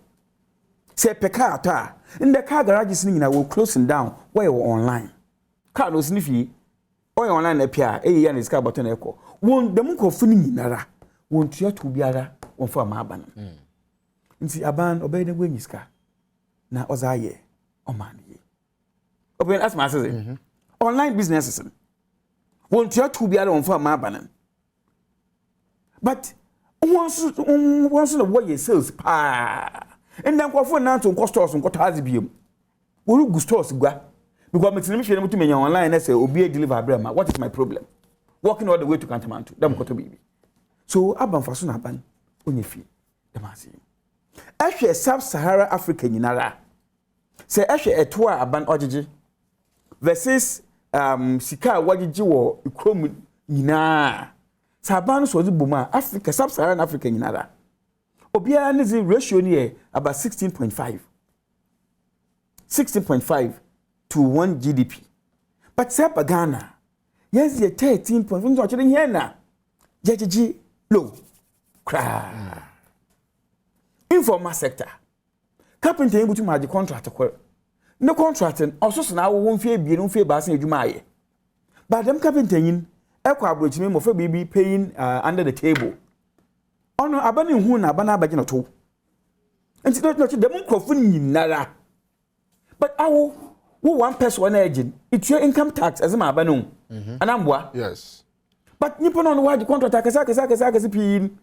se peka ato a inde car garages ni nyina wo closing down where you online car no snifi o online na pia e ya na iska button eko won dem ko funi nyinara won tua to biara won fa ma aban nti aban obey na gwenyiska na ozaye o man ye open as my say online businesses won't you to be alone for my banner. But once the way sales pa and then go for now to cost us and got has be will go stores go because me able to me online and say obi deliver brema. What is my problem? Walking all the way to Cantamanto them go to baby. So aban faso na ban onye fi dem asi ehwe sub-Sahara Africa nyinara say ehwe etoa aban ojeje versus sika wagigi wo ikrom nyina saban so boma Africa sub-Saharan Africa nyinara obia ne ratio ni about 16.5 to 1 GDP but sapa Ghana yes 13.5 so chire here na jejiji low kra informal sector carpenter ebutu ma contract ko no contracting also so na wo mfie bie no mfie ba san adwuma aye but them carpenter yin ekwa abrochime mo fa bibi paying under the table ono abani hu na abana abaje no to enti no dem nkrofo nyinara but awo wo one person na agent it's your income tax as ma abanu anambwa yes but nipo no wa contract akasa pin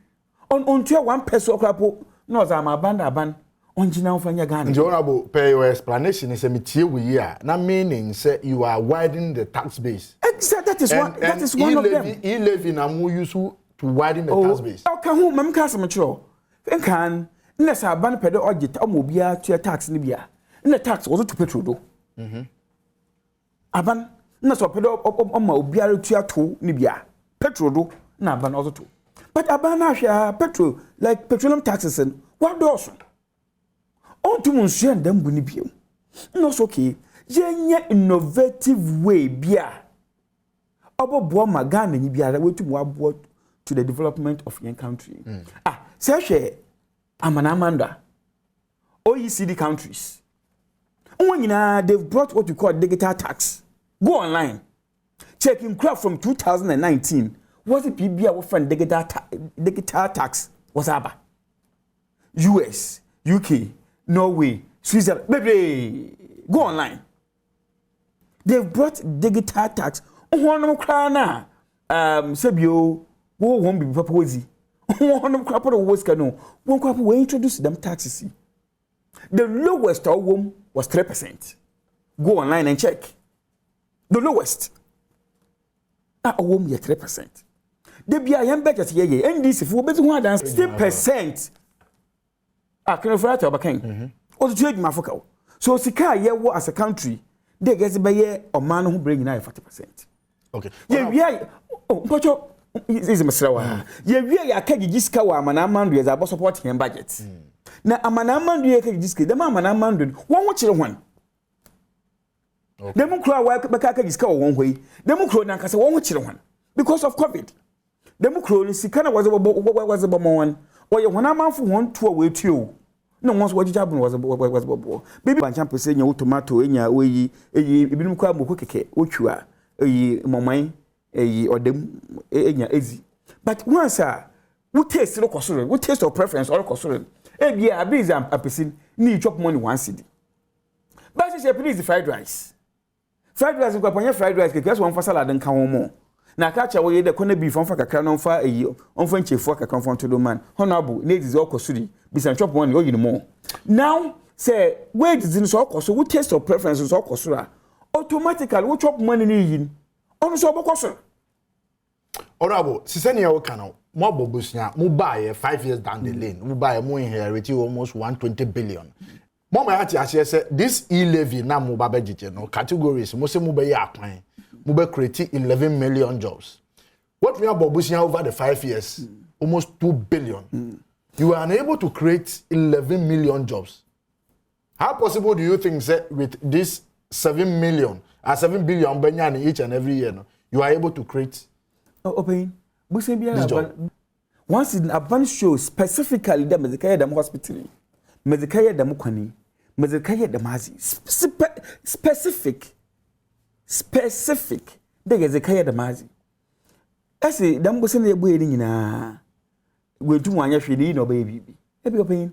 on to one personokrapo no za ma abanda aban onjina ufanya Ghana. The honorable pay your explanation is a we here. That meaning say you are widening the tax base. Exactly, that is one of them. E-levy na mu use to widen the tax base. Okay, who mam ka samachro. Enkan na sa ban pedo audit amobia to tax ni bia. Na tax was to petrol do. Aban na so pedo oma obia to to ni bia. Petrol do na aban also to. But aban na hwa petrol like petroleum taxes and what does on to monsieur and them buni bio. No so okay. Yenye innovative way bia. Obo bo magana ni bia way to mo to the development of your country. Say she amanda OECD countries. They've brought what we call digital tax. Go online. Check in crowd from 2019. What's the PBA offering digital tax? What's up? US, UK, Norway, Switzerland, baby, go online. They've brought digital tax. One crana, Sebio, who won't be proposing. One crap of was canoe. One crap will introduce them taxes. The lowest home was 3%. Go online and check. The lowest. A home 3%. The BIM budget here, and this if we bet 60%. Can refer to Abakan. Or the trade Mafoko. So Sika ye wo as a country, they get by a man who bring 40%. Okay. Yeah, oh, Pocho is a Masrawa. Yeah, we are Kagi Jiskawa, Manamandu as I was supporting him budget. Now, a Manamandu Kagiski, the Manamandu, one watch one. Democrat work Bakaka Jiska one way, Democrat Nankasa one watch one because of COVID. dem kro sika na was one or you wana man for one to away to no once what you was baby ban champ say nya tomato enya oyi ebinum kwa moko keke otwa eyi moman eyi odem enya ezi but once we taste no kosoro we taste of preference or kosoro e bia abiz am person need chop money one cedi but say please fried rice kwa panya fried rice keke so one for salad nka won mo na ka cha we dey kona beef on fa kakra no fa eyi on fa nchefo kakra on to do man honorable need is okosuri bisan chop money o yin mo now say wait is in so okoso we taste of preference so okosura automatically we chop money ni yin on so okoso honorable siseni ya woka no mo bobusia mo buy 5 years down the lane mo buy mo inherit almost 120 billion mo ma ati ase say this e-levy na mo ba budget no categories mo say mo be ya akwan mo be create 11 million jobs what we are bobusia over the 5 years almost 2 billion you are unable to create 11 million jobs. How possible do you think that with this 7 million or 7 billion benyan each and every year, no, you are able to create? Open. Once in advance show specifically the Medicare Dam Hospital, Medicare Dam Kwani, Medicare Damazi, specific. There is a Kaya Damazi. I say, Dam was in the wedding in we do one year no baby. Ebi open.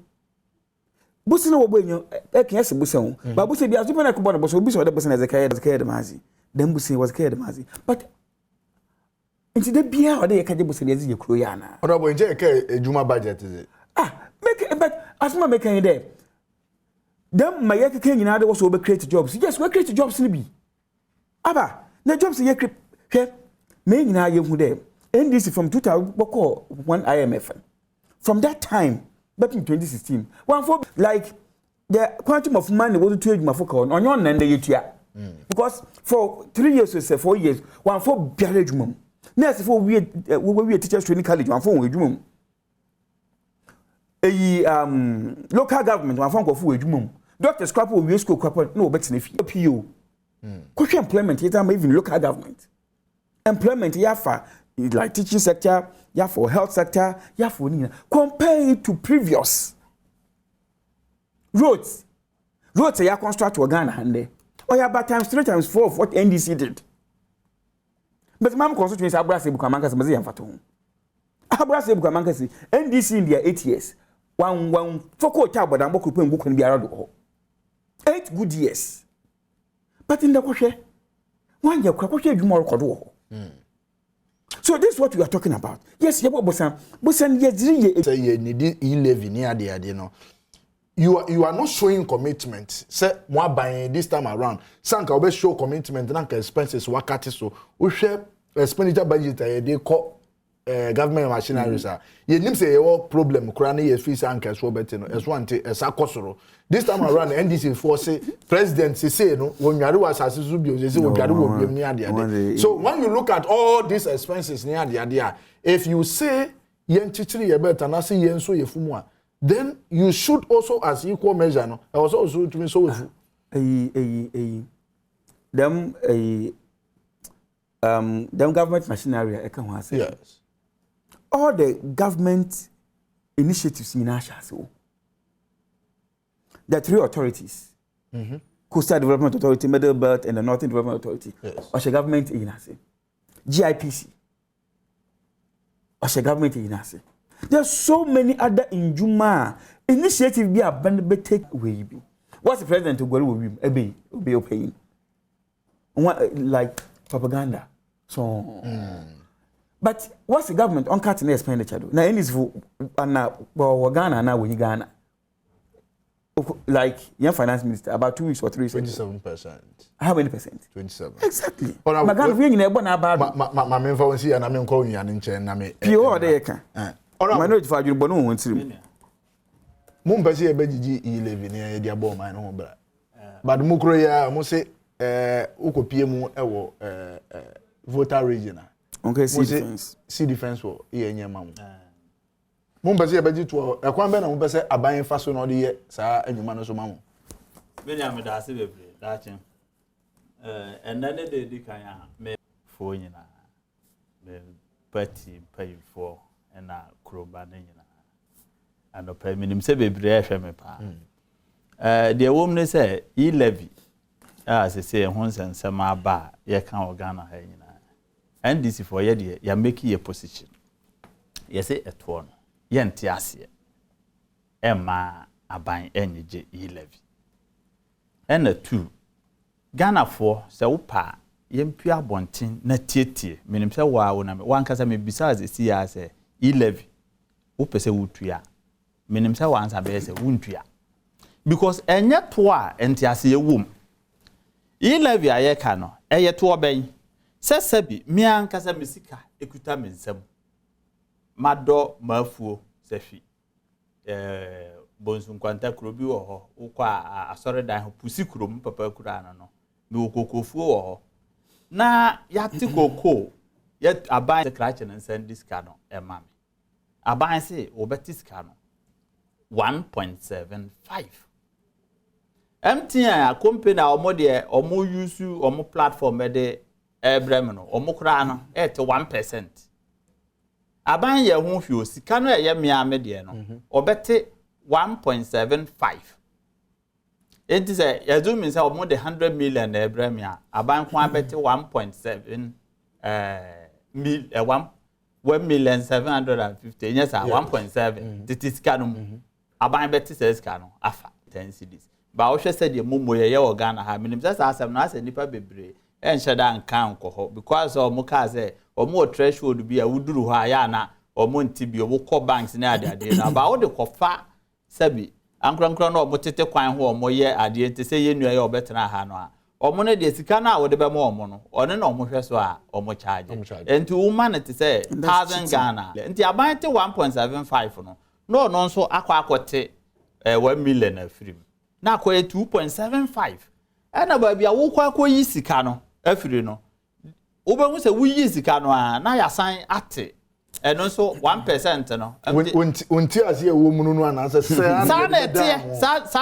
Busi no wo enyo e kan ase busi ho. Ba busi bia so na ko bono busi obi so de busi na zakaya de mazi. Dem busi was zakaya de mazi. But inti de bia o de yekaje busi de ezi yekuro ya na. Odo bo nje ke ejuma budget is it? Make but asma make kan there. Dem maye ke nyina de wo so be create jobs. Yes, we create jobs ni bi. Aba, na jobs ye create. Hwe me nyina ye hu de. NDC from 2000 one IMF. From that time, back in 2016, one for like the quantum of money was to my focus on your end because for 3 years or 4 years, one for barrage mum. Next for we teachers training college, one for wage mum. Local government, one for wage mum. Doctor scrap we school crap no better if PO. Question employment, even local government. Employment, yafa. Like teaching sector, yeah for health sector, yeah for compare it to previous roads. Roads are construct to Ghana hande. Or yeah, but times 3 times 4 of what NDC did. But mama constituency abrase bukamanka se mazi yamfato. Abrase bukamanka se NDC in their 8 years. One foko ta bodan boku pe nguko ni biara do. 8 good years. But in the kwhwe one year kwhwe adwuma rekodo ho. So this is what we are talking about. Yes, bosan ye say ye need e-levy near the no. You are not showing commitment. Say more buying this time around. Sanka obe show commitment and expenses wakati so. We share expenditure budget they call government machinery sir. Ye nim say your problem kura ye free sanka so better no. As one esakosoro. This time around NDC for say president say no when you was asasusu bi o say we gadu wo bi near the. So when you look at all these expenses near the if you say yen chichiri ye better na say yen so ye fumu then you should also as equal measure no. I was also to me so them government machinery I can say. Yes. All the government initiatives in Asha so the 3 authorities, Coastal Development Authority, Middle Belt, and the Northern Development Authority, Osha government in Ase, GIPC, Osha government in Ase. There's so many other injuma initiative be abandoned take away. What's the president to go with him? Be paying like propaganda. So, but what's the government on cutting expenditure? Now, in this for Ghana now when Ghana. Like young finance minister about 2 weeks or 3 weeks. 27%. How many percent? 27. Exactly. Magana we nyina ebo na ba. Ma me fa wonsi ya na me nko nyan nche na me. Pio de ka. Ma no fa adwubo no won tirim. Mo mpese e begigi e-levy ne ye dia bo man no bra. But mo kro ya mo se ukopie mu e wo voter region. Okay, see defense wo ye nyema mo. Mumbezi ebeji to ekwan be na mumbese aban fa so no de ye sa anwuma no so ma mo me nya me da se bebre da chen enda ne de di kan ya me fo nyina me party pay for and kroba nyina and pay minim se bebre ahwe me pa the woman say E-LEVY as I say ho nsensem aba ye kan organa ha nyina and this for ye de ya make a position ye say eto no ye nte ase Emma aban enyeje E-LEVY and 2 Ghana for se upa yempi abonten na tietie menim se wa wo na me wan kasa me besides see ya se E-LEVY upese wutua menim se wan sa be se wuntua because enye to a enti ase yewum E-LEVY ayeka no eye to ben se sabi mi ankasa mesika ekuta mensam mado mafuo sefi bonsun kwanta krobi wo ho ukwa asore dan ho pusi krom papa kura no me okokofuo wo ho na yati koko yet aban se krache na send this car no emame aban se obetis car no 1.75 MTN company omo de omo use omo platform de ebrem no omo kura no et 1%. Aban ye ho hwe osika no ye miame de no obete 1.75. Enti say yazum say omo de 100 million ebrem ya aban ko abete 1.7 1,750,000 yes 1.7 titisika no aban bete says no afa 10 cedis ba wo hwe se de momo ye Ghana ha minim say asem no ase nipa bebre enhyeda nkan nko because omo ka say omo threshold bi a wuduru ha ya na omo ntibi omo ko banks na ade na ba wo de kofa sabi ankran no omo tete kwan ho omo ye ade ente say ye nua ye obetena ha no a omo ne de sika na wo de be mo omo no one na omo hwe so a omo charge enti woman it say 1000 Ghana enti aban te 1.75 no nso akote 1 million afrim na akoye 2.75 ena ba bia wo kwa yi sika no afiri no wo be hu se wo yi sika no a na ya san ate eno nso 1% no unti azie wo munu no ananse sa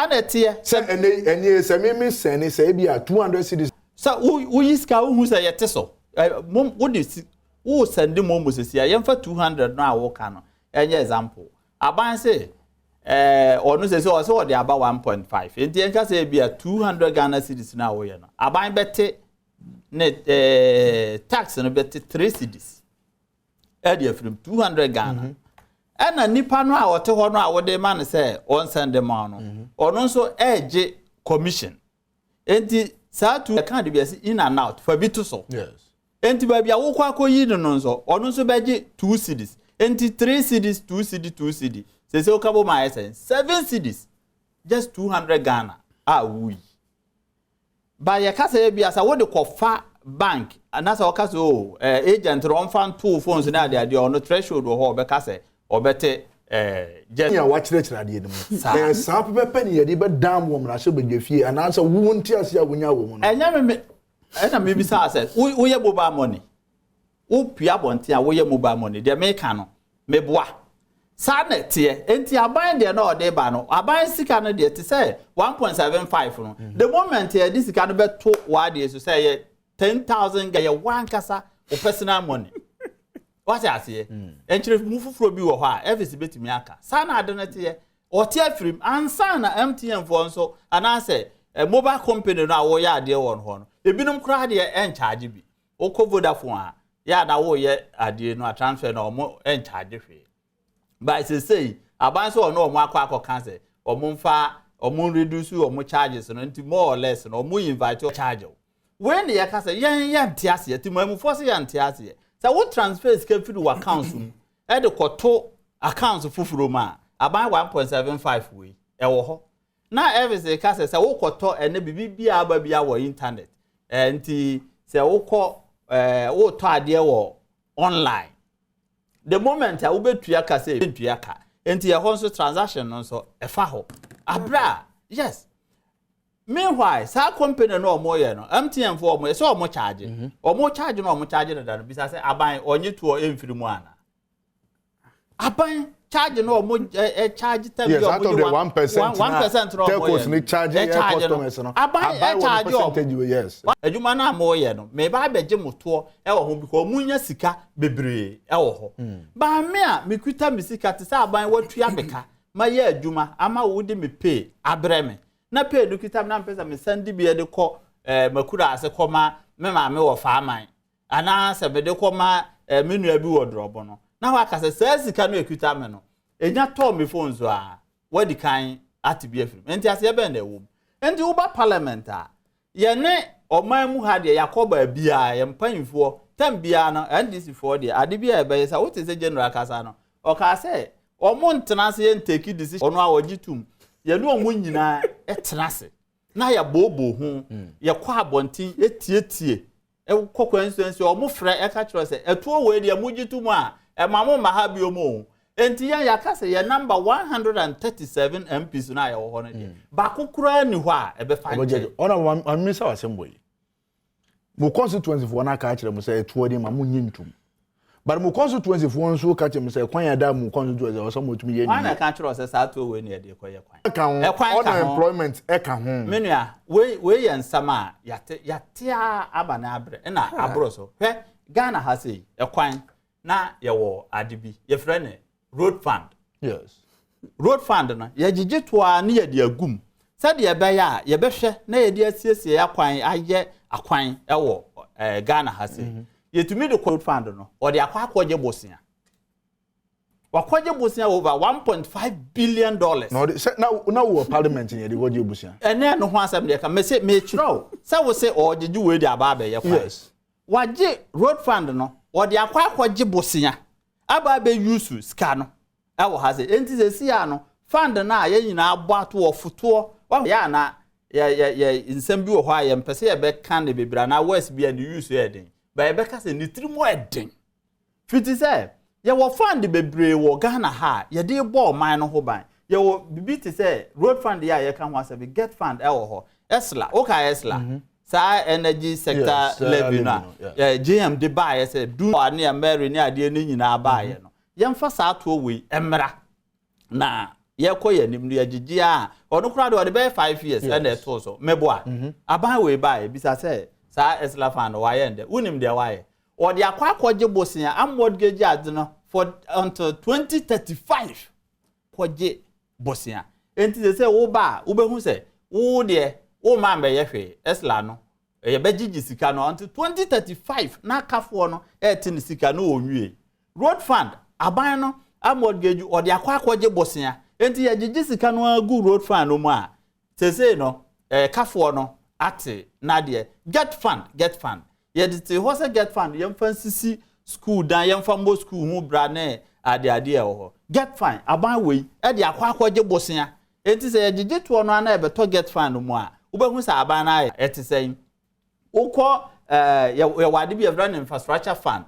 na tie se ene se mimi sene se bia 200 cedis sa wo yi sika wo hu se yete so wo de wo send mo mo se sia yemfa 200 no a wo ka no enye example aban se onu se o se o de aba 1.5 enti enka se bia 200 Ghana cedis na wo ye no aban bete ne tax no bete 3 cedis edi from 200 Ghana ena nipa no a wote ho no a wode ma ne se on send ma no onu so eje commission enti sa tu kan de bia se in and out for bitu so yes enti ba bia wo kwa koyi no nso onu so beje 2 cedis enti 3 cedis 2 cedis 2 cedis se okabo ma esen 7 cedis just 200 Ghana we ba ye kasa ye bia sa wo de kofa bank anasa okase agent ron fan two phones na ade ono threshold wo ho be kase obete just ya wachire ade dem sa pepe ni ye de be dam wo mra so begefie anasa wo nti ase a wonya wo mu no ena me bi sa say wo ye mobile money wo pia bonte a wo ye mobile money de me ka no me boa sa na tie enti aban de na ode ba no aban sika no de te say 1.75 no the moment ye this sika no be to wa de so say ye 10,000 ga ye one kasa o personal money what I say enchire mufufuro bi wo ho a every betimi aka sa na ade na tie o tie afrim ansa na MTN for nso ana say mobile company no a wo ya ade won ho no ebinom kra de en charge bi o ko Vodafone a ya da wo ye ade no a transfer no mo en charge hwe by say aban so no mo akwa cancel o mo mfa o mo reduce o mo charges no nti more or less no mo invite o charge when you can say yan tiase ti mo force yan tiase say what transfers can fit your account e de koto account fufuro ma aban 1.75 we e wo ho na every can say wo koto ene bibia aba bia wo internet nti say wo ko wo to ade wo online the moment I will be to yaka say to yaka enti ye ho so transaction no so e fa ho abra yes meanwhile sa company no omo ye no MTN for omo so omo charge omo charge no omo charge da no bisa say aban onye to emfiri mu ana aban charge no mo charge time yes, out of the 1% no telcos ni charge customers no aban charge percentage yes adwuma na mo ye no me ba beje moto e wo ho because munya sika bebre e wo ho ba me a me kuta me sika te sa aban watua beka ma ye adwuma ama wo de me pay abre me na pay do kuta na mpesa me sandi bi e de ko makura ase koma me ma me wo fa aman ana se be de koma menu abi wo drobo no na wa kase se sika no ekuta me no enya to me phone so a wadi kan atibia film enti ase be na ewo enti wo ba parliament a ye ne oman mu ha de yakoba bia ye mpanfo tam bia no NDC for de ade bia e be yesa what is the general kasa no o ka se omo ntena se ye take decision ono a wogitum ye no omo nyina etena se na ya bobo hu ye kwa abontin etietie e kokwansuansu omo frɛ e ka kyerɛ se etuo we de mogitum a e mamo ma ha biomo enti ya kase ye number 137 MPs na ya wo ho no de ba kokura ni ho a e be fa nche ona amisa wasembo yi mo constituency for na ka kyerɛ mo sɛ etuo de ma mo nyintum but mo constituency for nso ka kyerɛ mo sɛ kwan ya da mo constituency o so mo tumi ye ni ana ka kyerɛ sɛ sa to we ni de kɔ ye kwan unemployment e ka ho menua we ye nsama yate aba na abre na abro so hwɛ Ghana ha sei e kwan na ye wo adibi ye frɛ ne road fund yes road fund no ye gigi to a ne ye de agum sɛ de be ya ye be hwɛ na ye de asiesie ya kwan aye akwan e wo Ghana ha sei ye tumi de road fund no o de akwaje bosia wakwaje bosia over 1.5 billion dollars no na wo parliament ye de waje bosia ene no ho asem de ka me se me kyerɛw sɛ wo se o gigi we de aba ba ye kwan yes waje road fund no o de akwaje bosia aba be use ska no e wo ha se enti se sia no fund na ye nyina abo ato ofoto wa ya na ye nsem bi wo ho a ye mpese ye be kan de bebra na west bi and use ye den ba ye be ka se ni trimo eden fiti se ye wo fund bebre wo Ghana ha ye de bo man no ho ban ye wo bibi ti se road fund ya ye kan ho asabi get fund e wo ho esla o ka esla sa energy sector levy na GM de buy ye se do ne Mary ne ade ne nyina buy ye no ye mfa sa to we emra na ye koye nim no ye gigi a ono kura de be 5 years and e to so meboa aban we buy bisa se sa esla fund wa ye nde unim de wa ye o de akwaje bosia am mortgage ad no for until 2035 kwaje bosia enti se wo ba wo be hu se wo de wo ma mbe ye hwe esla no ye be gigi sika no until 2035 na kafo no e tin sika no onwie road fund aban no am mortgage o de akwaje bosia enti ye gigi sika no agu road fund no mu a se no kafo no ate na de get fund ye de ho se get fund ye mfa sisi school dan ye mfa mo school hu bra na ade e ho get fund aban we e de akwaje bosia enti se ye gigi to no na e be to get fund mu a wo be hu sa aban na ete sen ukọ ye wade bi evra infrastructure fund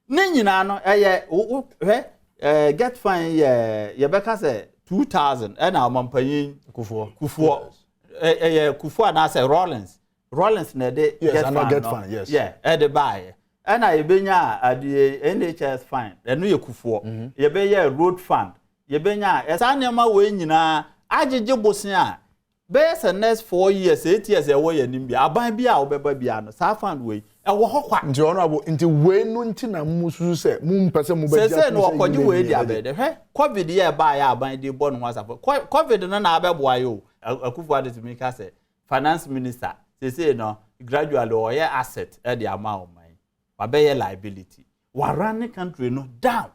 ne nyina no ye get fund ye be ka se 2000 e na amampanyin kufuo kufuo na se Rollins na de get fund yes yeah e de buy e na ye benya ade NHS fund e no ye kufuo ye be ye road fund ye benya e sa nema we nyina agege bosia be se next 4 years 8 years e wo ye nim bia aban bia wo beba bia no sa fund we e wo hokwa nti ono abo nti we no nti na mususu se mu mpese mu be se no okoji we dia be de covid ye ba ya aban de bo no wasafo covid no na abeboa yo akufu ade to me ka se finance minister say no gradually or your asset at the amount of money or be your liability wa run the country no down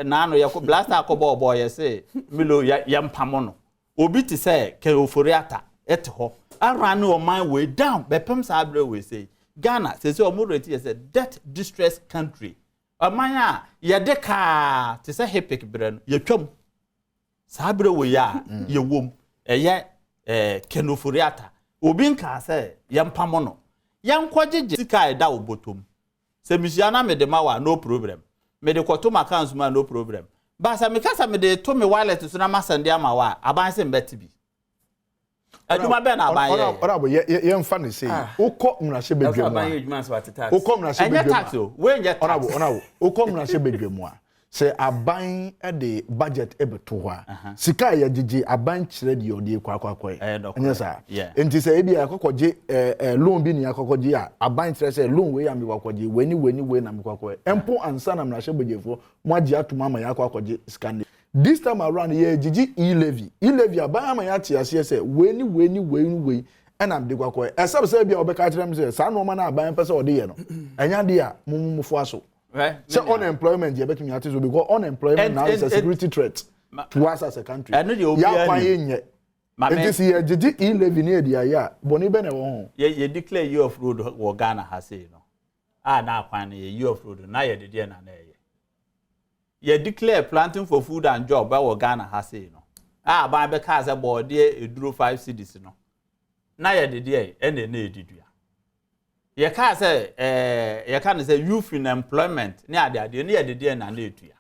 na no yakọ blaster akọbọ boy you say milo yampamono obi ti say ke oforiata et ho run no man way down be pem sa abre we say Ghana say omo rate is a debt distressed country amanya ye de ka ti say hepic bre no ye twam sa abre we ya ye wom eye kenoforiata obi nka se yempamono yankwajeje sika eda obotom se misiana me de mawa no problem me de kwotom accounts ma no problem ba sa me kasa me de to me wallet so na masande amawa aban se mbeti bi adwuma bɛ na abayɛ ɔrabo ye mfa ne sei wokɔ mmrahye bedwam abayɛ adwuma so at tax wokɔ mmrahye bedwam ɛnyɛ tax o we nyɛ tax ɔrabo wokɔ mmrahye bedwam a sɛ aban de budget ebeto ho a sika ya gigi aban kyerɛ de ɔde kwakwakwɛ ɛnyɛ sa enti sɛ ebi akɔkɔgye loan bi ne akɔkɔgye a aban kyerɛ sɛ loan we ya me kwakɔgye weni na me kwakɔɛ empo ansa na mmrahye bedwefo mo agye atoma ma ya kwakɔgye sika ne this time around ye gigi e-levy aban ama ya tie ase sɛ weni ɛna me de kwakɔɛ ɛsɛ sɛ bia obɛka kyerɛ me sɛ saa no ma na aban pɛ sɛ ɔde ye no ɛnya de a mumufo aso. So unemployment you betumi ati so because unemployment now is a security threat to us as a country. Ya kwanye nye. It is here gigi e-levy near the aya boni be na wo ho. Ye declare year of road wo Ghana ha say no. Na kwan ye year of road na ye de na ye. Ye declare planting for food and job ba wo Ghana ha say no. Ba be ka say board e duro 5 cities no. Na ye de e na edidua. Ye ka say ye ka say youth in employment ne ade ne ye de na etua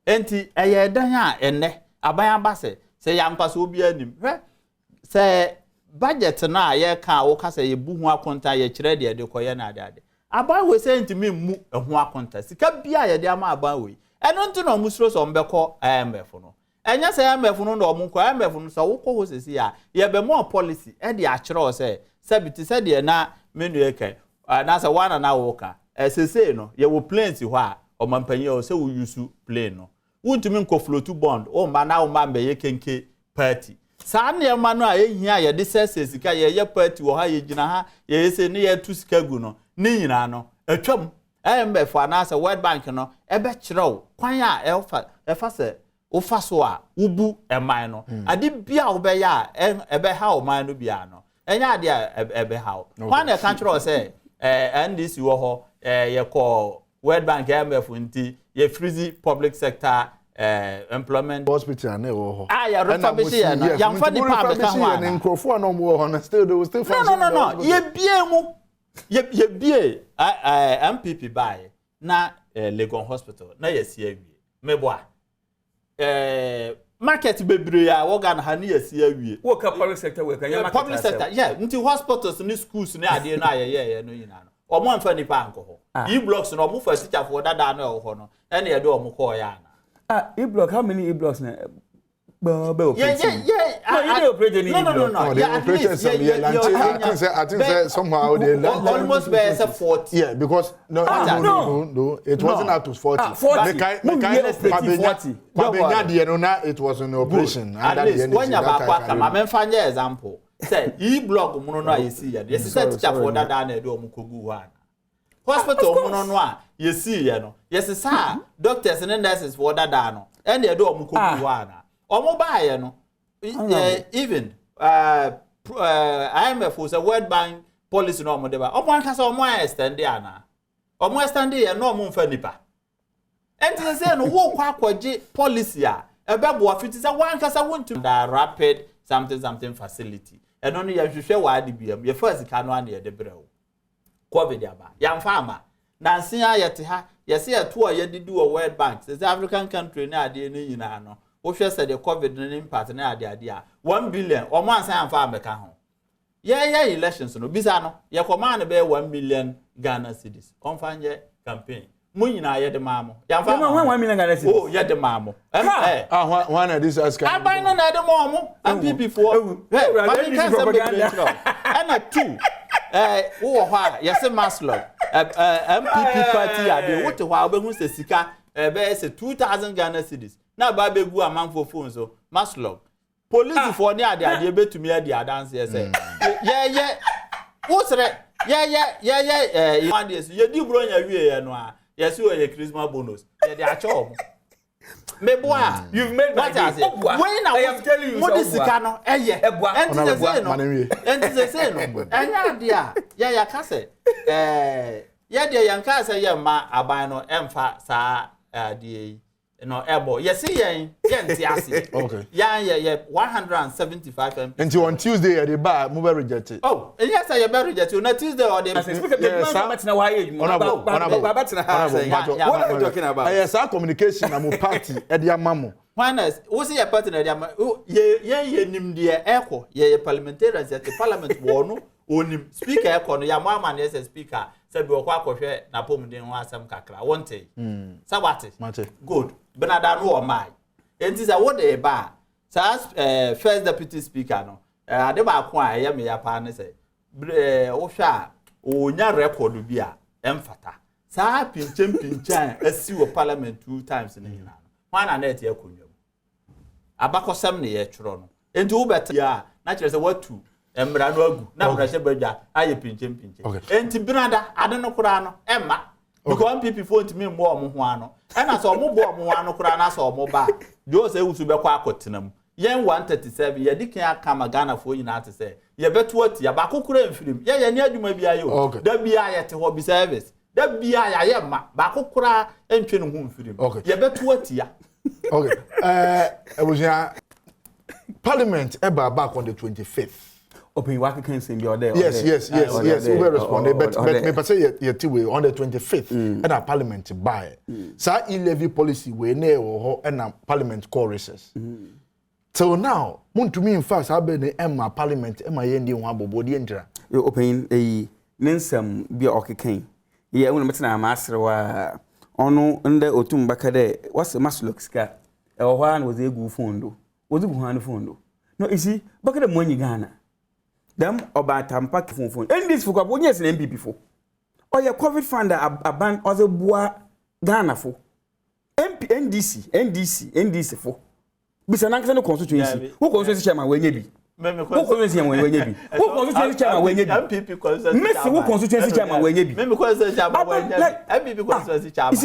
enti ye dan a enne aban aba say yankwa so obi anim say budget na ye ka wo ka say ye bu hu akonta ye kire de koye na ade aban we say ntimi mu hu akonta sika bia ye de ama aban we eno nti no musuro so mbekọ IMF no enya say IMF no ndo mu kwa IMF no so wo ko ho sesi a ye be more policy e de a kire o say sabiti say de na menu eke na say one na woka sese no ye wo planes ho a omampanyi o say wo use plane no wuntumi nko float bond o ma na o ma mbe ye kenke party saa ne ma no a ehia ye de sesika ye party wo ha ye gina ha ye se ne ye tu sika gu no ne nyina no atwam IMF na say World Bank no e be kirew kwan a e fa se wo fa so a wubu eman no ade bia wo be ya e be ha o man no bia no enya ade ebe how one country o say NDC wo ho ye call World Bank IMF nti ye freeze public sector employment hospital na wo ho ya refurbish ya no ya mfa ni pa be ka ho ana nkrofo na wo ho na still they will still no ye bie mu ye bie MPP buy na Legon hospital na ye si awie meboa market bebre ya wo Ghana ha ne yesi awie wo ka public sector we kan ya market public sector nti hospitals ni schools ni ade no ayeye no nyina no omo anfa ni pa anko ho e-blocks no omo fa teacher for dada no ho no ene ye do omo call ya na e-block how many e-blocks na be operating no they operated some I think say somehow they almost be 40 yeah because no it wasn't up to 40 it was an operation at least when you back come am fanya example say e-block mu no ayesi ya yes say teacher for dada na do omo kogu ha hospital mu no a yesi ya no yes sir doctors and nurses for dada no and they do omo kogu ha na omo baaye no even IMF was a World Bank policy no omo deba omo anka say omo extend ana omo extend ye no omo mfa nipa enti say no wo kwa akwaje policy a ebebo afiti say wan kasa wontu the rapid something facility eno no ye hwehwe wa ade biam ye first ka no ana ye de brew covid aba ya mfa ama na nsen a ye te ha ye say to a ye didi wo World Bank say African country na ade no nyina no wo hwe say the covid no impact na ade a 1 billion omo ansan amfa ameka ho ye elections no bisa no ye command be 1 million Ghana cedis onfanye campaign mu nyina ye de maamo ya mfa 1 million Ghana cedis oh ye de maamo one of these ask aban no na de maamo MPP for but you propaganda and 2 wo ho a ye se Maslow MPP party ade wo te ho a obehu se sika be se 2000 Ghana cedis na ba begu amanfo phone so Maslow police for ni ade betumi ade adanse say ye wosre ye one days ye di bro nya wie ye no a ye se o ye Christmas bonus ye de acho meboa you've made my day when I am telling you what sika no eye enti say no enya ade a ye ka say ye de yanka say ye ma aban no emfa saa ade yi no ebo yes yen tiase Okay. Yeah 175 MP Until on Tuesday they buy move rejected. oh yes I be reject you na Tuesday or the What are you talking about? Yes, our communication na mo party e dia mamo. Finance, what's your party na dia ye nim de eko ye parliamentarians at the parliament wono onim speaker eko no ya mama na yes speaker say be okwa akohwe na pomden ho asem kakra wonte sabate good benada no o mai enti say what dey ba sa first deputy speaker no ade ba ko a ye me ya pa ne say wo hwa onya record bi a emfata sa pinchen asi wo parliament 2 times na hina wana na ete akonwa abakosam ne ye tworo no enti wo beta ya na kire say watu emra no agu na mra hye badwa aye pinchen enti binada ade no kura no emma because people phone me mbo omo ho ano na so omo bo omo ho ano kura na so omo ba jo say wusu be kwa akotenam yen 137 ye dikan aka magana fo nyina ate say ye beto ati ya ba kokura mfirim ye ne adwuma bia yo da bia ye te ho bi service da bia ya ye ma ba kokura entwe no ho mfirim ye beto ati ya Okay. Parliament eba back on the 25th. Open work can send you there. Yes. We will respond. But me say you on the 25th. And our Parliament buy. So E-levy policy we ne or and Parliament call recess. So now, want to me in fact have been Emma Parliament Emma yendi ho abobodi entra. You open a nensam bi okeken. Ye wona metena masrewa ono nde otum bakade what's the maslok ska e ho an was egu fondo was egu han fondo no isi bakade monyi Ghana dem obatampa fonfon and this for kwabonye se MPP fo oye covid fund aban oze bua Ghana fo MP NDC fo bisa nankase no constituency who constituency chairman wenye bi who constituency chairman wenye bi who constituency chairman wenye bi MPP constituency Messi who constituency chairman wenye bi me constituency chairman wenye bi MPP constituency chairman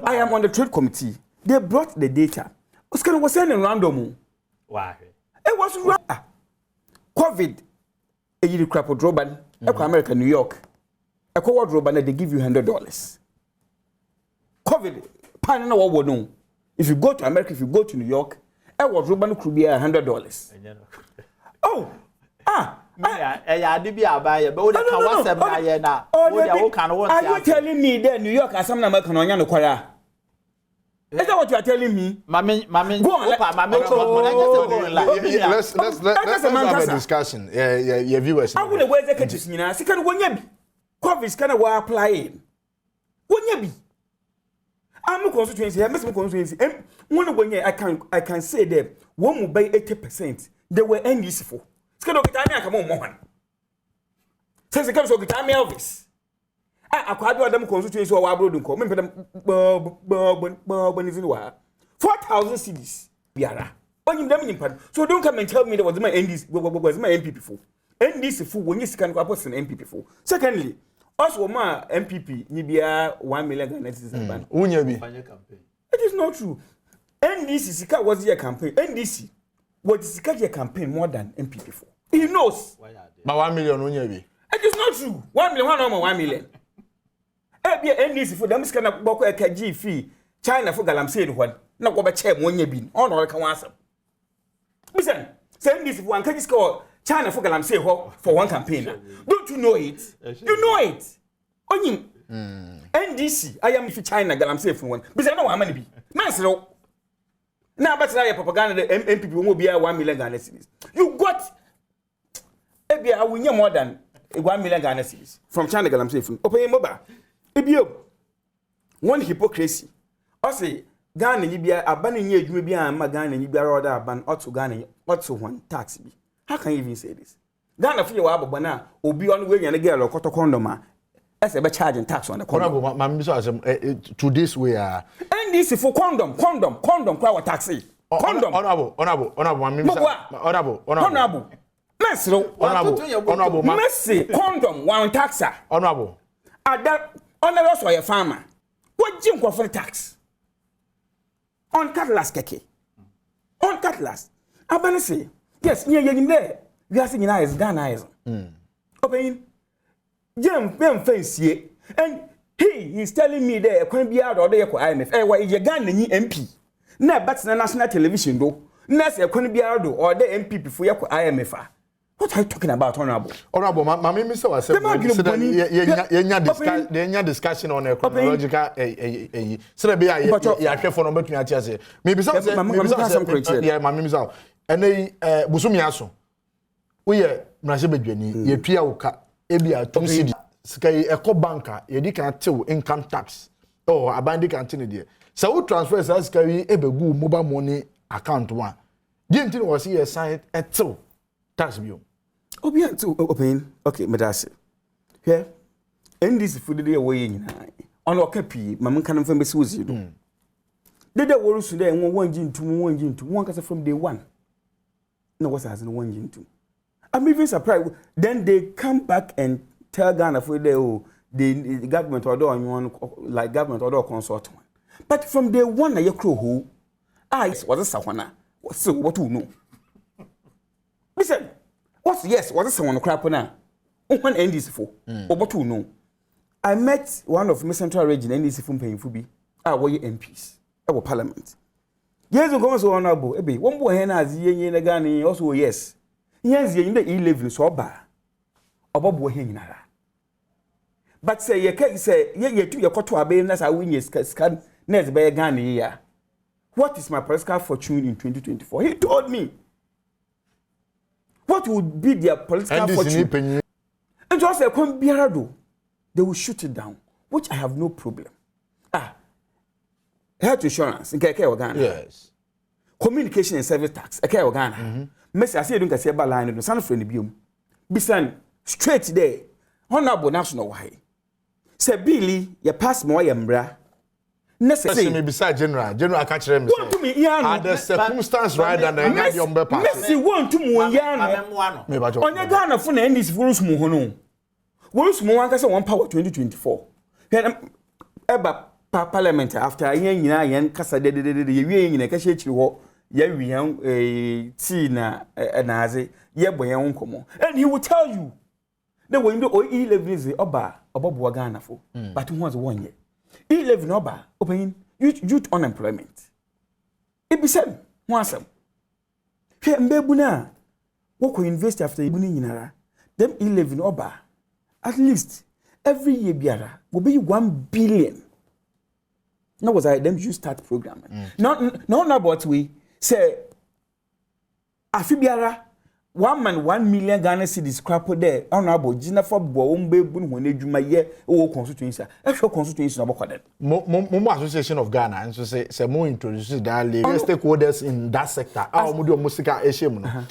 I am on the trade committee. They brought the data. Oscar was saying random. Why? It was COVID. A year crap of Droban, America, New York. A co-ward Droban, they give you $100. COVID, pan no one know. If you go to America, if you go to New York, a ward Droban could be $100. Oh, I did be a buyer, but what can buy now? Are you telling me that New York has some American on your choir? Is that what you are telling me? Let's have a discussion. Yeah, viewers. I will wear the catches, you know. Second, when you be COVID kind of were applying. When you be, I'm a constituency, I'm a constituency. When I can say that one will buy 80%. They were NDC for. Skano kitanya kama mohan. Sese kama so kitanya Elvis. Akwado adam constituency wa abroad nko. Me peda bonizini wa 4,000 cedis biara. Onyim dem nyimpa. So don't come and tell me there was my NDC was my MPP for. NDC for when you scan ko apostle MPP for. Secondly, also ma MPP ni bia 1 million Ghana cedis ban. Unya bi. It is not true. NDC sika was your campaign. NDC what is your campaign more than MPP for? He knows. But 1 million unya bi. It is not true. 1 million, 1 million. Be NDC for them scan up boko ekg fee. China for galamsey one. Na go be chair monye bi. On or can answer. Listen, say NDC for one can score China for galamsey for one campaign. Don't you know it? You know it. Onyim. NDC I am for China galamsey for one. Because I know how many be. Masro. Now, but now propaganda the MPP will be 1 million Ghana cedis. You got I will more than 1 million Ghana cedis from China. I'm saying, open mobile. One hypocrisy. I say Ghana you be a banning ye you be a Ghana you be a rather ban or to Ghana or to one tax. How can you even say this? Ghana for your abana will be on way and a girl or cotton condom. As a charging tax on the condom. To this way, and this is for condom, power taxi. Condom. Honorable. Mercy, condom, one taxa. Honorable. At that, honorable for your farmer. What Jim for the tax? On Catalas, Keke. On Catalas. I say, yes, near you there. We are singing eyes, Ghana eyes. Open. Jim, Ben face ye, and He's telling me there can be out or there for IMF. Why you gun ni MP? Na but na national television do. Na say can be out or the MP before you IMF. What are you talking about, Honorable? Honorable, my minister was saying, discussion on a chronological. So, be I care for number to say. Maybe some yeah, my minister. And they Busumiaso. We are Nasibedweni, ye Pia Uka, Ebia, Tom City, Sky Eco Banker, ye can tell income tax. Oh, a bandy continue. So, who transfers as carry Ebegu mobile money account one. Didn't was here signed at 2 tax bill. Obian to open. Okay, madase. Here. And this food day away in on okapi, mamma can from Bessuzi. Did the world today and 1 gin to 1 gin to 1 case from day 1. No, what's as in 1 gin to. I'm even surprised. Then they come back and tell Ghana for the government order on one like government order consort one. But from day 1, a crow who I was a Sawana. So what do you know? Listen. What's yes? Was someone crap now? One end is for. Or what you know? I met one of my central region and is from paying for be. We MPs. Our parliament. Years ago, so honorable. Ebe one boy has ye in the Ghana also yes. Yes, ye in the E-LEVY so bad. About boy hanging nara. But say ye can't say ye to your court abenas I win yes scan next by Ghana here. What is my political fortune in 2024? He told me. What would be their political fortune? And just a Biarado, they will shoot it down, which I have no problem. Health insurance, yes. Communication and service tax, Messi, I say, don't say about line, son of friend, Bisan, straight there, honorable national way. Say, Billy, you pass more yambra. Necessary me beside general catch them. Want to me yana the circumstance right and I got your pass. Messi want to mo yana. Me ba jo. Onye Ghana for na NDC for usmu ho no. Worus mo wan ka say one power 2024. Eba parliament after yen nyina yen kasa de ye wie nyina ka shechiri ho ye wi tea na aze ye boyen nkomo. And he will tell you the way you E-LEVY is oba obobo Ghana for. But who was 1 year. E-LEVY no ba open youth unemployment. It be said once hwe mbebu na wo ko invest after ibu ni nyinara them E-LEVY no ba at least every year biara will be 1 billion. Now was I them you start program. No about we say afibiara 1 million Ghana cedis crap there. Honorable Gina for Bombe when edwuma ye o constituency. Actual constituency no bokwade. Mo Association of Ghana and so say more introduce that stakeholders in that sector. Musika eshim no.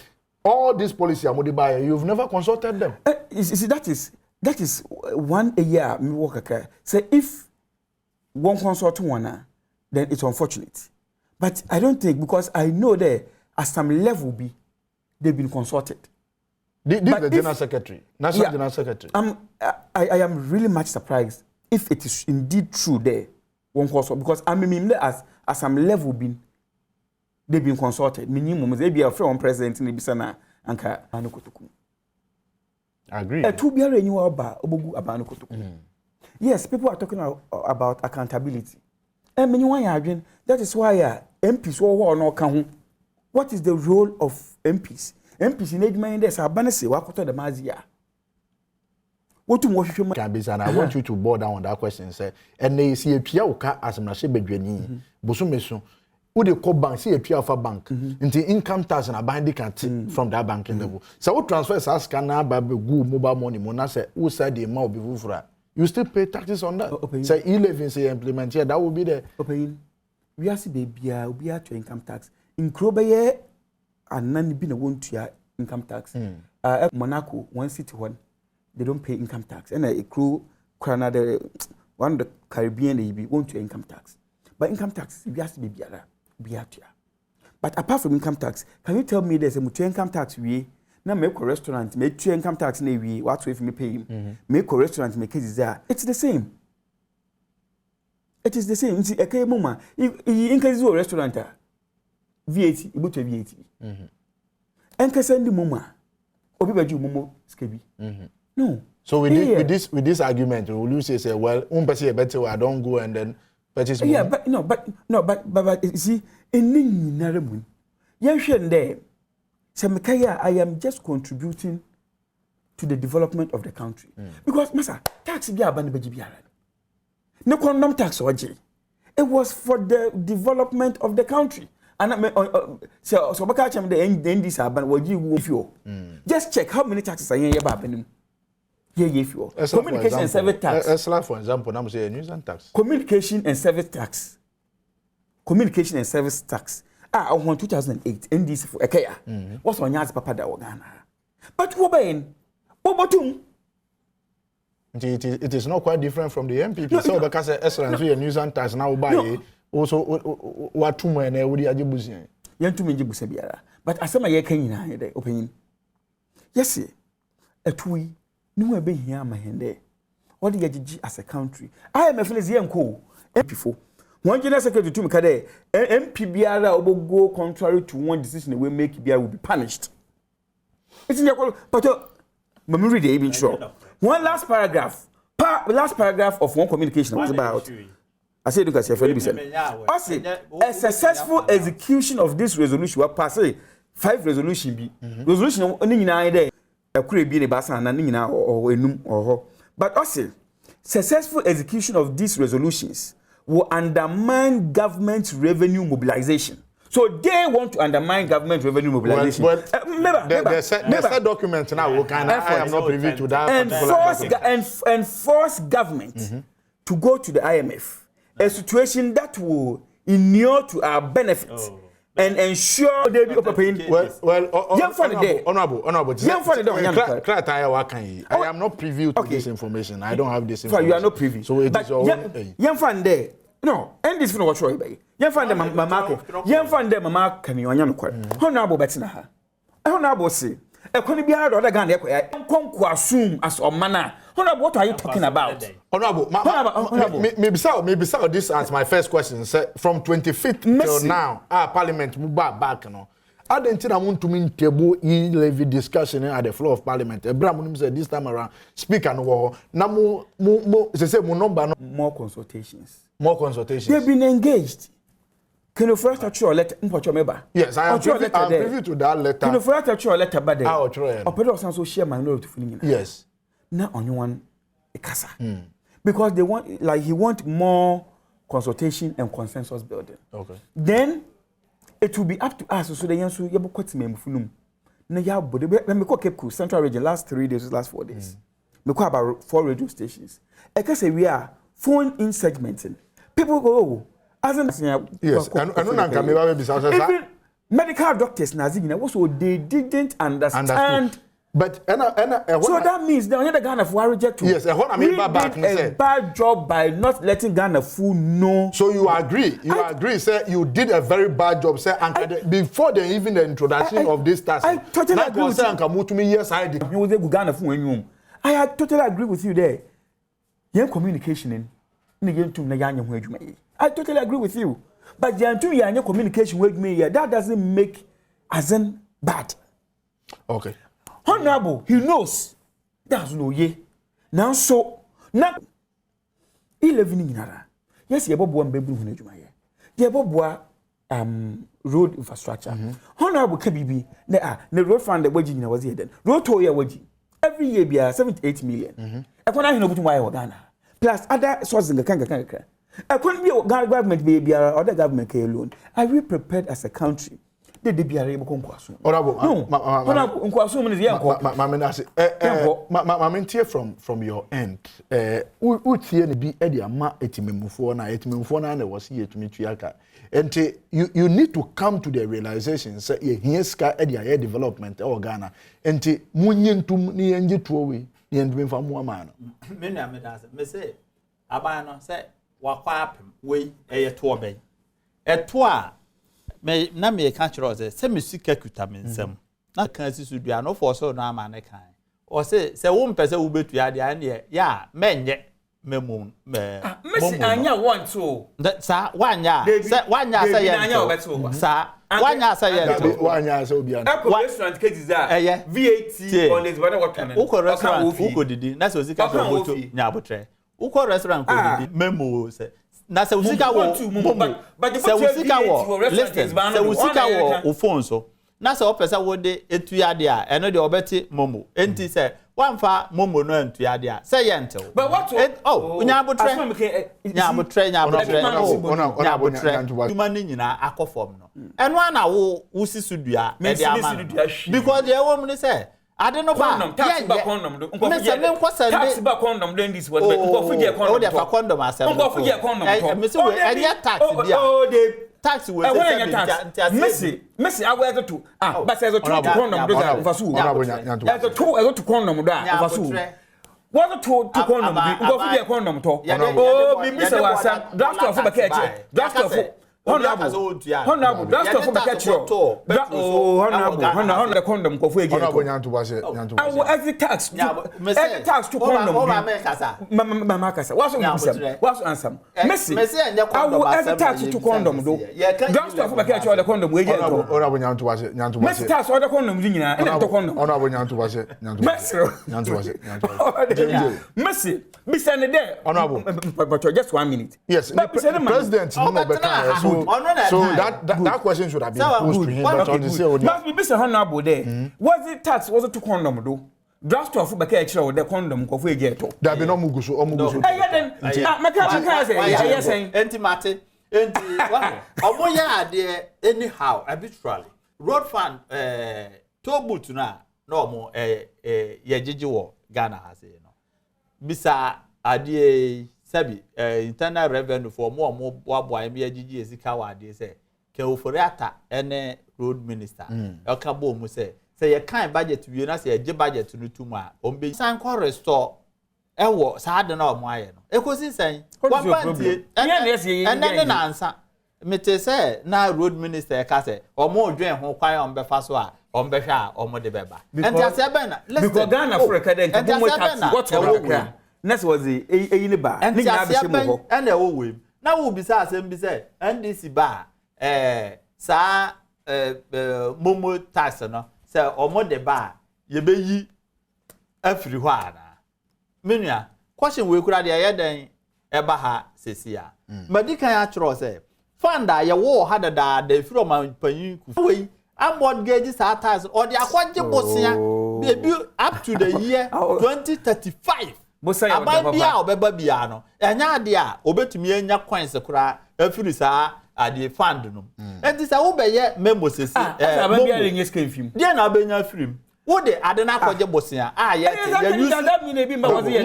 All this policy amodi buy you've never consulted them. You see that is 1 a year me work okay. Say if one consult one then it's unfortunate. But I don't think because I know there at some level be they've been consulted. The General Secretary, National General Secretary. I am really much surprised if it is indeed true there, one consult, because I mean, as some level they've been consulted. Minimum, they be a friend president in the Bisana and Anukotuku. I agree. Yes, people are talking about accountability. And that is why MPs or no. What is the role of MPs? MPs in age minders are banasi wakoto the mazia. What to watch you can be and I want you to boil down on that question, sir. And they see a Piauka as a Nasibedweni, Bosumesu, who they call bank, see a Piafa bank, into income tax and a binding from that banking level. So what transfers ask can now by good mobile money, Monase, who said the amount before. You still pay taxes on that. Say E-LEVY say implement here, that will be there. We are see baby, we are to income tax. In Krobeye, and none been a one to income tax. Monaco, one city one, they don't pay income tax. And a crew, Canada, one of the Caribbean, they be one to income tax. But income tax, we have to be here. But apart from income tax, can you tell me there's a mutual income tax we now make a restaurant, make 2 income tax in a way, what if me pay him? Make a restaurant, make it there. It's the same. It is the same. See, a mama, if you increase your restaurant, VAT, you put a VAT. And can send the mama, or be by you, Momo, Skibby. No. So with this argument, will you say well, better I don't go and then purchase more? Yeah, but you see, in Naramun, Yanshan there, Samikaya, I am just contributing to the development of the country. Because, Massa, tax be a bandibiara. No condom tax or J. It was for the development of the country. And so Bakacham the end this happen what you fuel. Just check how many taxes are here happening. Yeah, fuel. Communication and service tax. For example, I'm saying news and tax. Communication and service tax. Communication and service tax. I want 2008 NDC for Ekaya. What's on Yaz Papa Dawagana? But who buying? Bobotum. It is not quite different from the MPP. So because excellence news and tax now buy also what two men would you ajibuzi? Yan two men jibusa biara. But as some year Kenya opinion. Yes, sir. A twee. No be here my hand. What do you as a country? I am a Philisian co. MP4. One general secretary to Mukade, MP Biara will go contrary to one decision we make Biara will be punished. It's in your but memory they even sure. One last paragraph. Last paragraph of one communication was about. I say because your friend said. A successful execution of this resolution will pass 5 resolution be. Resolution only in there. Could be a basan and nina or enum or but also successful execution of these resolutions will undermine government revenue mobilization. So they want to undermine government revenue mobilization. The document now I am not privy to that. And force government to go to the IMF, a situation that will inure to our benefit. And ensure they be paying. Honorable. I am not privy to this information. I don't have this information. So you are not privy. So it is your own. Young fan there. No, and this for what Troy Bay. Young fan there, Mamma. Young fan there, Mamma, can you on Honorable Betzina? Honorable say, a Conibia or the gun, I assume as or manner. Honorable, what are you talking about? Honorable, maybe so. This as my first question. From 25th till now, our Parliament move back. I didn't think I want to mean table E-levy discussion at the floor of Parliament. Abraham said this time around, speaker no war. Now more consultations. More consultations. They've been engaged. Can you first touch your letter? Yes, I am privy to that letter. Can you first touch your letter? But I'll try. Operators also share my note to finish. Yes. Now only one casa. Because they want, like, he want more consultation and consensus building. Okay. Then it will be up to us. So the answer you have got me funum. Na ya body. Let me call Cape Coast Central Region last 3 days, last 4 days. Me call about 4 radio stations. I can say we are phone in segmenting. People go, as in yes. I don't even medical doctors Nazina also they didn't understand. But so that means the other Ghana for reject. Yes, a bad job by not letting Ghana full know. So you agree? Agree? Say you did a very bad job. Say and before even the introduction of this task. I totally agree with you. Yes, I did. You was Ghana full in I totally agree with you there. Young communication in I totally agree with you. But the communication with me that doesn't make as in bad. Okay. Honorable, he knows. That's no ye. Now so now E-levy in Nara. Yes, you one baby when you may. You road infrastructure. Honorable KBB, the road fund the waging was here then. Road to your waging. Every year be 78 million. I can't know why Ghana. Plus other sources in the Kanga. I couldn't be a government baby or other government alone. Are we prepared as a country? They be able to conquer. From your end. And you need to come to the realization say here's development or Ghana. And munyentum ni enje tuwe ni endwe famu amana. Me say abano say wakwa we to be. Eto me na me ka kiro say me sika kuta me nsam. Na kan sisu dua no for so no amane kan. O say wo mpese wo betu ade ane ya menye memu Messi anya want to. Sa wanya say anya say sa wanya say yento wanya say obi an restaurant cases are VAT on this but what uko restaurant uko didi na se osika so moto nya abotre uko restaurant ko didi memo se na se usika wo se usika wo listen se usika wo o phone so na se opesa wo de etuyade a eno de obeti momo enti se wamfa momo no entuyade a se yente but what nya abotre tuma ni nyina akofom no eno ana wo wusisu dua e de ama because the woman ni say ade no ba tax ba condom do nko fuge tax ba condom do this was nko fuge condom o de fa condom asem nko fuge condom to me say we any tax dia tax we say Messi awe to but say to condom do fasu ya to condom do fasu what to condom nko fuge condom to me say wasa draft of ba ka draft of Honorable, that's the honorable, the condom go for again. Every tax to condom. What's answer? Messi, I will every tax to condom. That's the catch or the condom. We get Messi tax or the condom. Messi, be standing there. Honorable, but just 1 minute. Yes, President. So that question should have been posed to him. Must be Mr. Honorable there. Was it tax? Was it to condom do? Draft to a catcher with the condom of a ghetto. There be no mugusu or mugusu. I say, Antimate, Omoya there anyhow arbitrarily. Road fund Tobu to now no more Yajiji Ghana has it. Bisa adie sabi internal revenue for more boy me agigi ezikawa de say ke oforiata ene road minister okabo mu say ye kan budget wie na say ye budget no tumu a ombe san ko restore ewo sa de na omo aye no ekosi san one party ene na ansa mete say na road minister ka say omo odwen ho kwan ombe fa so a ombe hwa a omo de beba enti ase be na because Ghana for academic what next was the eyini ba ni na be se mo ho na e wo wem na wo bisa asem bi say NDC ba sa momo tax no say omo de ba ye be yi afiri ho ana menua question we kura de ye den e ba ha sesia madikan ya chro say fund a ye wo ha da firi o man panyin ku we am mortgage sa tax or the akwaje bosia be up to the year 2035 ababia obeba bia no enya ade a obetumi enya coins kura afiri saa ade fund no enti sa wo be ye memo sesi ababia renye scam film dia na abenya film wo de ade na akwaje bosia ye ya use that mean be ma was ye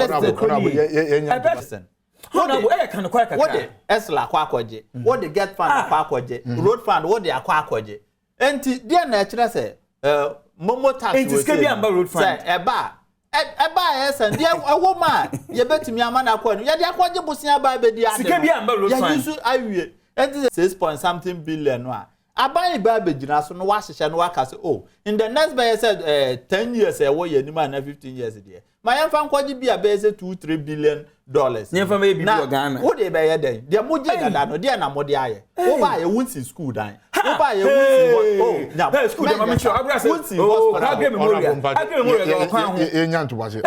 wo de esla kwa akwaje wo de get fund kwa akwaje road fund wo de akwa akwaje enti dia na kire se momo tax enti scam amba road fund eba esen dia ewo ma ye betimi ama na kwa no ye de akwaje bosia ba be dia ade sika bia amba road fund ya use awie enti 6 point something billion no a aban ba be gina so no wa hihye no waka se oh in the next by said 10 years e wo ye ni ma na 15 years there ma ye mfa nkwaje bia be say 2-3 billion dollars ye mfa me bi Ghana wo de be ye den dia mo je gada no dia na mo de aye wo ba ye wunsi school dan wo ba ye wunsi nya school dem ma sure abra say wunsi hospital agree memorial kwa ho enya nto base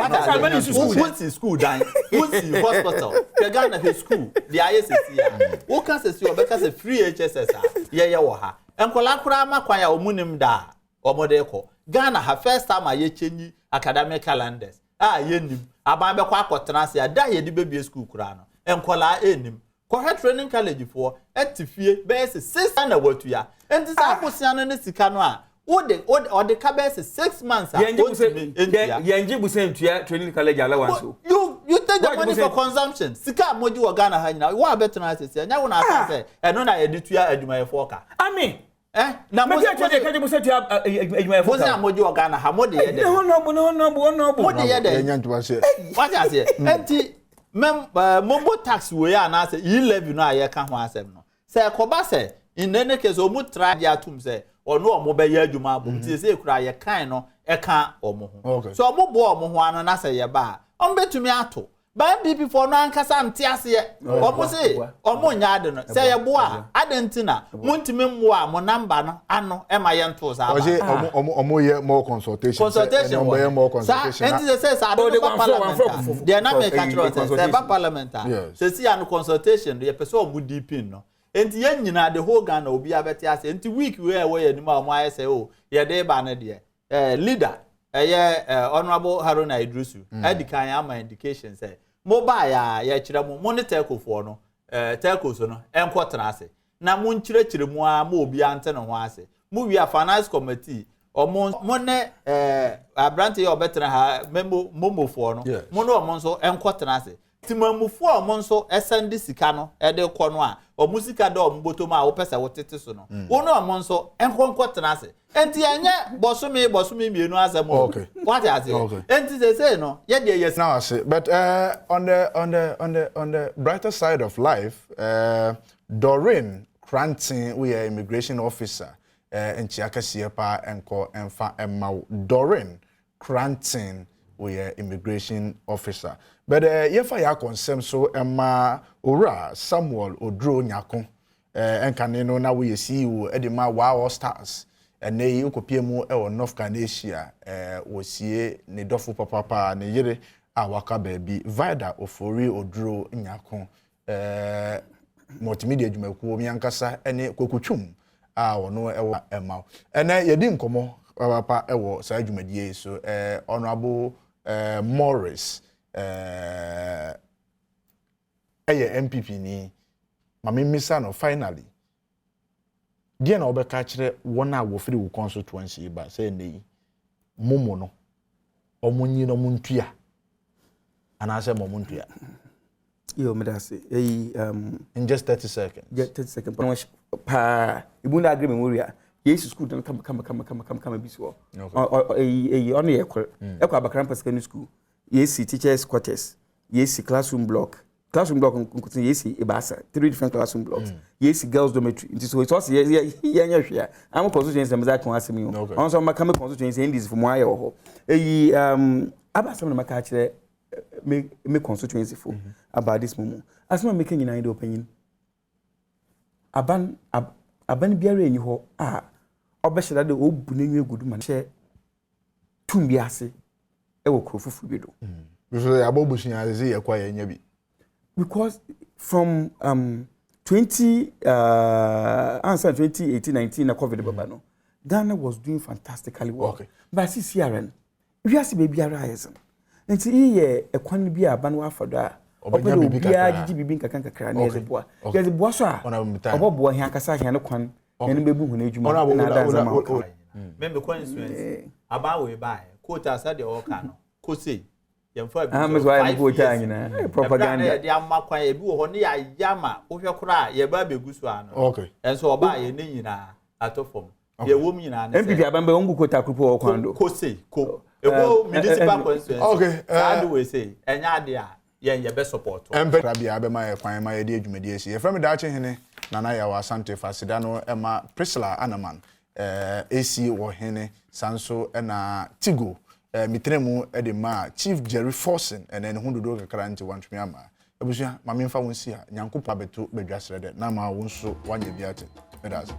wunsi school dan wunsi hospital ke Ghana he school the ISC ya wo kan se si obeka se free HSS ye wo ha enkola kura makwan ya omunim da omode ko Ghana ha first time a ye chenyi academic calendars ye nim aban be kwa akotena se da ye di bebie school kura no enkola enim ko training college for etifie be 6 na watu ya enti sa akosia no ne sika no a o de ka be 6 months a yenji busentua training college allowance you take the money for consumption sika moji wo Ghana ha nyina wo abetena se nya wo na asa se eno na editua adwumayefo ka ami na mo kaje busentua adwumayefo ka mo moji wo Ghana ha mo de ye de no mo de ye de enya nto base what I say enti momo tax we ya na say E-LEVY no aye ka ho asem no say koba say in any case o mu try dia tum say ono o mo be ya adwuma abom ti say kura ye kan no e ka o mo ho so o mo bo o mo ho ano na say ye ba o betumi ato Ban people for no ankasa ntiase ye. Omo se omo nya ade no. Se ye boa adentina muntime mmoa mo number no ano e ma ye nto za ba. Omo ye more consultation. Consultation. More consultation. Enti se sa ado parliament. They na make control se ba parliament. Se si an consultation ye person omo deep in no. Enti ye nyina the whole Ghana obi abeti ase. Enti week we ye ni ma omo aye se o ye dey ba na de. Leader honorable Haruna Idrisu edikan ama indication say mobile ya kire mu monitor telco no telco so no enkwotena ase na mu nkyire mu a ma obi ante no ho ase mu wi a finance committee mo ne abrante ye obetena ha momo fo no mo no mo nso enkwotena ase timamufo omo nso esende sika no ede kɔ no a omu sika da omu botom a wo pese wo tete so no wo no omo nso enkonkotena ase enti enye bosumi mienu asem okay what is it enti say no ye dey yes now I say but on the brighter side of life Doreen Cranton we are immigration officer Nchiakasie pa enko enfa emma Doreen Cranton we are immigration officer but yefa ya consem so emma ora Samuel Odro Nyako enkane no na we CEO edema Wow Stars ene ukopie mu e North Canada wosie ne dofo papa ne yire a waka baabi Vida Ofori Odro Nyako multimedia dwumakuo mi ankasa ene kokotwum a wono ewo emma ene yedi nkomo papa ewo sa dwumadie so honorable Morris MPP ni mama misa no finally dia na obeka kire wona wo free wo constituency ba say nei momo no omunyi no muntua ana say momuntua yo me da say in just 30 seconds yeah 30 seconds pa ibunda agreement warrior yes school don come bi so on ye ekwa abakran secondary school yes teachers quarters yes classroom block yes ibasa 3 different classroom blocks yes girls dormitory it so it was yeah hwea am constituency am za kon asemi o on so maka me constituency indies for mo aye ho abasa me maka kire me constituency for about this moment asema me kan nyina ide opinion aban biara enyi ho obehira de obu na nwe gudu ma che tumbi ase e wo krofufu bi do so ya bobusun ya ze yakwa ya nya bi because from 2018-19 na COVID baba no Ghana was doing fantastically well okay. But CCRN we are see baby arise nti iye ekwan bi aban wa fado a obenya bibi kakra na ezeboa ezeboa so a oboboa hia kasa hia ne kwan ene bebu hu na ejuma na danza ma membe constituency aba we buy quote asa de oka no ko sei yemfa bi so why go ta nyina propaganda ya dia makwan e bi wo ho ne ya yama wo hwe kora ye ba begusu ano okay enso oba ye ne nyina atofom ye wom nyina ne MPP abambe wongu kota krupo wo kwando ko sei ko ego municipal constituency okay adu we say enya ade a ye be support Rabia be ma ye kwan ma ye de adwumadi esi ye frame da hene nana ya wa Asante Fasida no ema Priscilla Anaman AC wo hene sanso na Tigo mitremu de ma Chief Jerry Forsen ene ne hundodo kakra nti wantwe ama ebusua ma memfa wonsi a nyankopa beto bedwasrede na ma wonso wanye biate medas